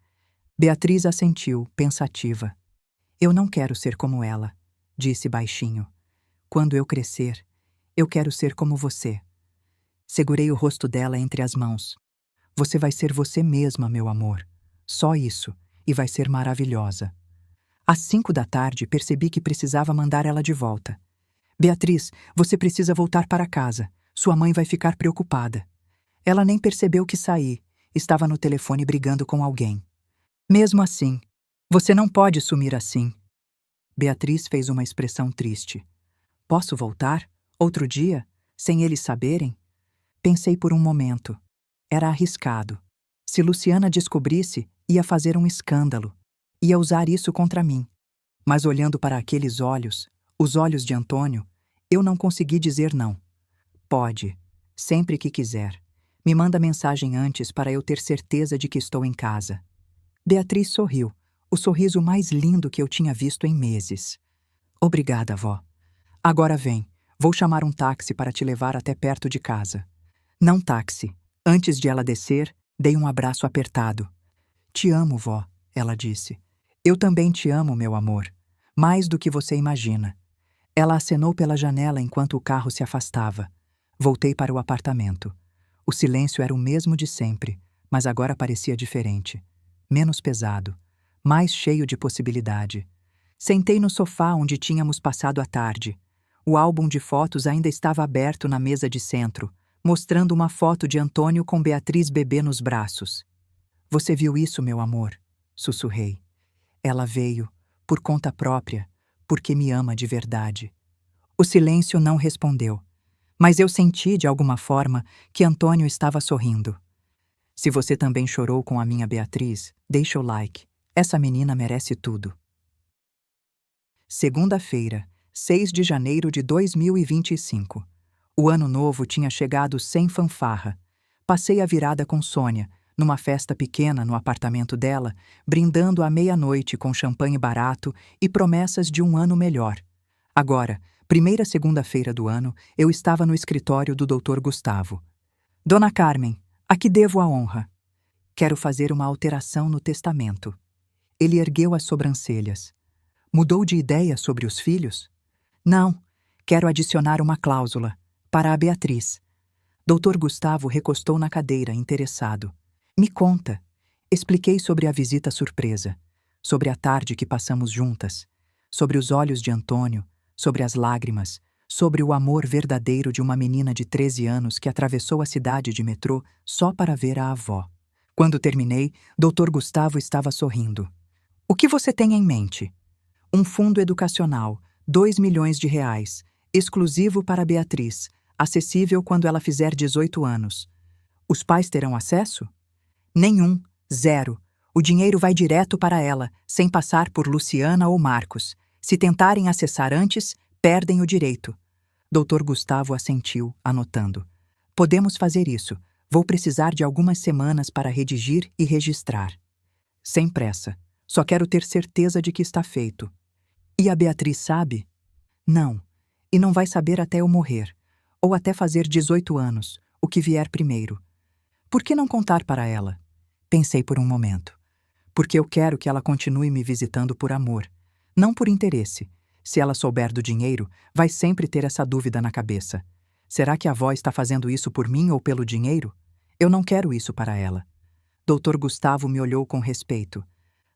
S1: Beatriz assentiu, pensativa. Eu não quero ser como ela, disse baixinho. Quando eu crescer, eu quero ser como você. Segurei o rosto dela entre as mãos. Você vai ser você mesma, meu amor. Só isso, e vai ser maravilhosa. Às 5 da tarde, percebi que precisava mandar ela de volta. Beatriz, você precisa voltar para casa. Sua mãe vai ficar preocupada. Ela nem percebeu que saí. Estava no telefone brigando com alguém. Mesmo assim, você não pode sumir assim. Beatriz fez uma expressão triste. Posso voltar? Outro dia? Sem eles saberem? Pensei por um momento. Era arriscado. Se Luciana descobrisse, ia fazer um escândalo. Ia usar isso contra mim. Mas olhando para aqueles olhos, os olhos de Antônio, eu não consegui dizer não. Pode, sempre que quiser. Me manda mensagem antes para eu ter certeza de que estou em casa. Beatriz sorriu, o sorriso mais lindo que eu tinha visto em meses. Obrigada, vó. Agora vem, vou chamar um táxi para te levar até perto de casa. Não táxi. Antes de ela descer, dei um abraço apertado. Te amo, vó, ela disse. Eu também te amo, meu amor. Mais do que você imagina. Ela acenou pela janela enquanto o carro se afastava. Voltei para o apartamento. O silêncio era o mesmo de sempre, mas agora parecia diferente. Menos pesado. Mais cheio de possibilidade. Sentei no sofá onde tínhamos passado a tarde. O álbum de fotos ainda estava aberto na mesa de centro, mostrando uma foto de Antônio com Beatriz bebê nos braços. Você viu isso, meu amor? Sussurrei. Ela veio, por conta própria, porque me ama de verdade. O silêncio não respondeu, mas eu senti, de alguma forma, que Antônio estava sorrindo. Se você também chorou com a minha Beatriz, deixa o like. Essa menina merece tudo. Segunda-feira, 6 de janeiro de 2025. O ano novo tinha chegado sem fanfarra. Passei a virada com Sônia, numa festa pequena no apartamento dela, brindando à meia-noite com champanhe barato e promessas de um ano melhor. Agora, primeira segunda-feira do ano, eu estava no escritório do Dr. Gustavo. Dona Carmen, a que devo a honra? Quero fazer uma alteração no testamento. Ele ergueu as sobrancelhas. Mudou de ideia sobre os filhos? Não, quero adicionar uma cláusula. Para a Beatriz. Dr. Gustavo recostou na cadeira, interessado. Me conta. Expliquei sobre a visita surpresa, sobre a tarde que passamos juntas, sobre os olhos de Antônio, sobre as lágrimas, sobre o amor verdadeiro de uma menina de 13 anos que atravessou a cidade de metrô só para ver a avó. Quando terminei, Dr. Gustavo estava sorrindo. O que você tem em mente? Um fundo educacional, 2 milhões de reais, exclusivo para Beatriz, acessível quando ela fizer 18 anos. Os pais terão acesso? Nenhum, zero. O dinheiro vai direto para ela, sem passar por Luciana ou Marcos. Se tentarem acessar antes, perdem o direito. Dr. Gustavo assentiu, anotando. Podemos fazer isso. Vou precisar de algumas semanas para redigir e registrar. Sem pressa. Só quero ter certeza de que está feito. E a Beatriz sabe? Não. e não vai saber até eu morrer, ou até fazer 18 anos, o que vier primeiro. Por que não contar para ela? Pensei por um momento. Porque eu quero que ela continue me visitando por amor, não por interesse. Se ela souber do dinheiro, vai sempre ter essa dúvida na cabeça. Será que a avó está fazendo isso por mim ou pelo dinheiro? Eu não quero isso para ela. Dr. Gustavo me olhou com respeito.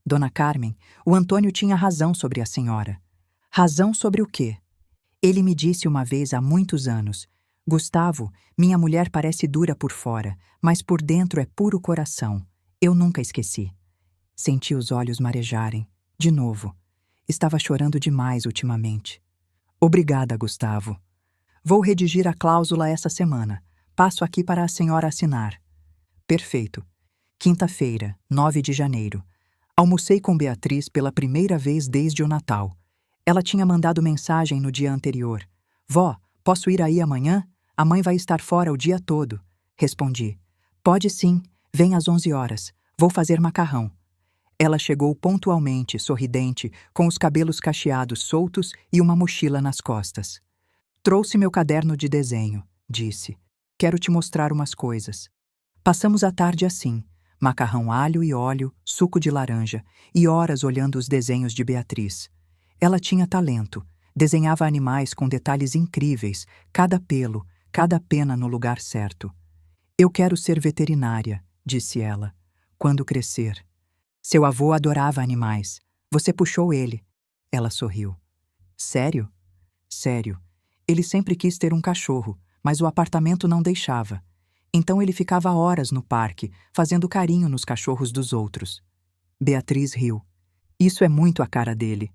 S1: Dona Carmen, o Antônio tinha razão sobre a senhora. Razão sobre o quê? Ele me disse uma vez há muitos anos: Gustavo, minha mulher parece dura por fora, mas por dentro é puro coração. Eu nunca esqueci. Senti os olhos marejarem. De novo. Estava chorando demais ultimamente. Obrigada, Gustavo. Vou redigir a cláusula essa semana. Passo aqui para a senhora assinar. Perfeito. Quinta-feira, 9 de janeiro. Almocei com Beatriz pela primeira vez desde o Natal. Ela tinha mandado mensagem no dia anterior. Vó, posso ir aí amanhã? A mãe vai estar fora o dia todo. Respondi. Pode sim, vem às 11 horas. Vou fazer macarrão. Ela chegou pontualmente, sorridente, com os cabelos cacheados soltos e uma mochila nas costas. Trouxe meu caderno de desenho, disse. Quero te mostrar umas coisas. Passamos a tarde assim, macarrão alho e óleo, suco de laranja, e horas olhando os desenhos de Beatriz. Ela tinha talento, desenhava animais com detalhes incríveis, cada pelo, cada pena no lugar certo. Eu quero ser veterinária, disse ela, quando crescer. Seu avô adorava animais. Você puxou ele. Ela sorriu. Sério? Sério. Ele sempre quis ter um cachorro, mas o apartamento não deixava. Então ele ficava horas no parque, fazendo carinho nos cachorros dos outros. Beatriz riu. Isso é muito a cara dele.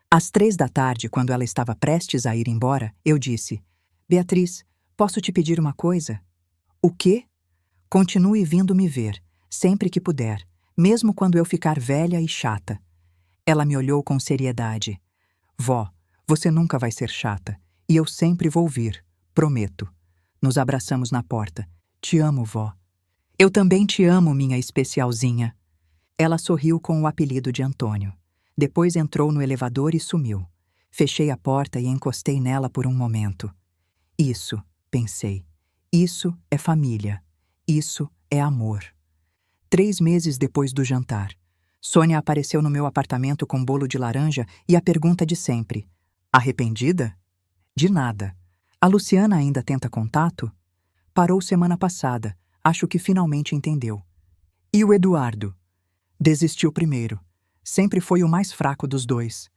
S1: Às 3 da tarde, quando ela estava prestes a ir embora, eu disse: Beatriz, posso te pedir uma coisa? O quê? Continue vindo me ver, sempre que puder, mesmo quando eu ficar velha e chata. Ela me olhou com seriedade. Vó, você nunca vai ser chata, e eu sempre vou vir, prometo. Nos abraçamos na porta. Te amo, vó. Eu também te amo, minha especialzinha. Ela sorriu com o apelido de Antônio. Depois entrou no elevador e sumiu. Fechei a porta e encostei nela por um momento. Isso, pensei. Isso é família. Isso é amor. 3 meses depois do jantar, Sônia apareceu no meu apartamento com bolo de laranja e a pergunta de sempre. Arrependida? De nada. A Luciana ainda tenta contato? Parou semana passada. Acho que finalmente entendeu. E o Eduardo? Desistiu primeiro. Sempre foi o mais fraco dos dois.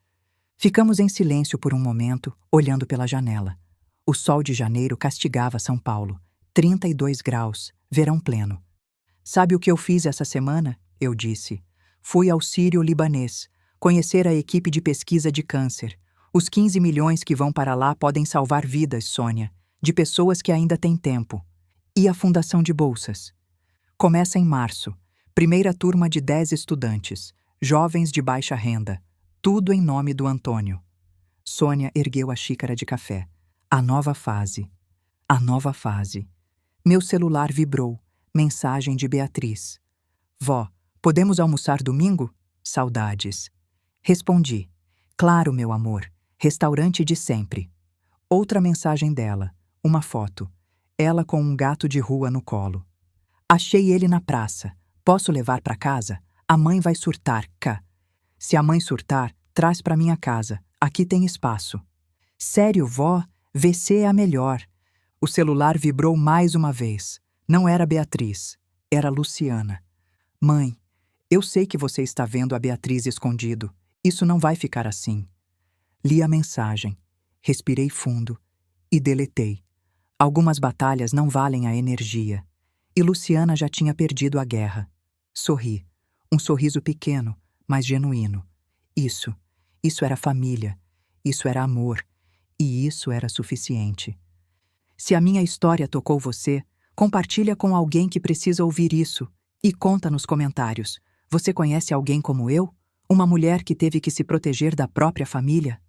S1: Ficamos em silêncio por um momento, olhando pela janela. O sol de janeiro castigava São Paulo. 32 graus, verão pleno. Sabe o que eu fiz essa semana? Eu disse. Fui ao Sírio-Libanês, conhecer a equipe de pesquisa de câncer. Os 15 milhões que vão para lá podem salvar vidas, Sônia, de pessoas que ainda têm tempo. E a fundação de bolsas? Começa em março. Primeira turma de 10 estudantes, jovens de baixa renda. Tudo em nome do Antônio. Sônia ergueu a xícara de café. A nova fase. A nova fase. Meu celular vibrou. Mensagem de Beatriz. Vó, podemos almoçar domingo? Saudades. Respondi. Claro, meu amor. Restaurante de sempre. Outra mensagem dela. Uma foto. Ela com um gato de rua no colo. Achei ele na praça. Posso levar para casa? A mãe vai surtar, cá. Se a mãe surtar, traz para minha casa. Aqui tem espaço. Sério, vó? VC é a melhor. O celular vibrou mais uma vez. Não era Beatriz, era Luciana. Mãe, eu sei que você está vendo a Beatriz escondido. Isso não vai ficar assim. Li a mensagem, respirei fundo e deletei. Algumas batalhas não valem a energia. E Luciana já tinha perdido a guerra. Sorri. Um sorriso pequeno, mas genuíno. Isso era família. Isso era amor. E isso era suficiente. Se a minha história tocou você, compartilha com alguém que precisa ouvir isso e conta nos comentários. Você conhece alguém como eu? Uma mulher que teve que se proteger da própria família?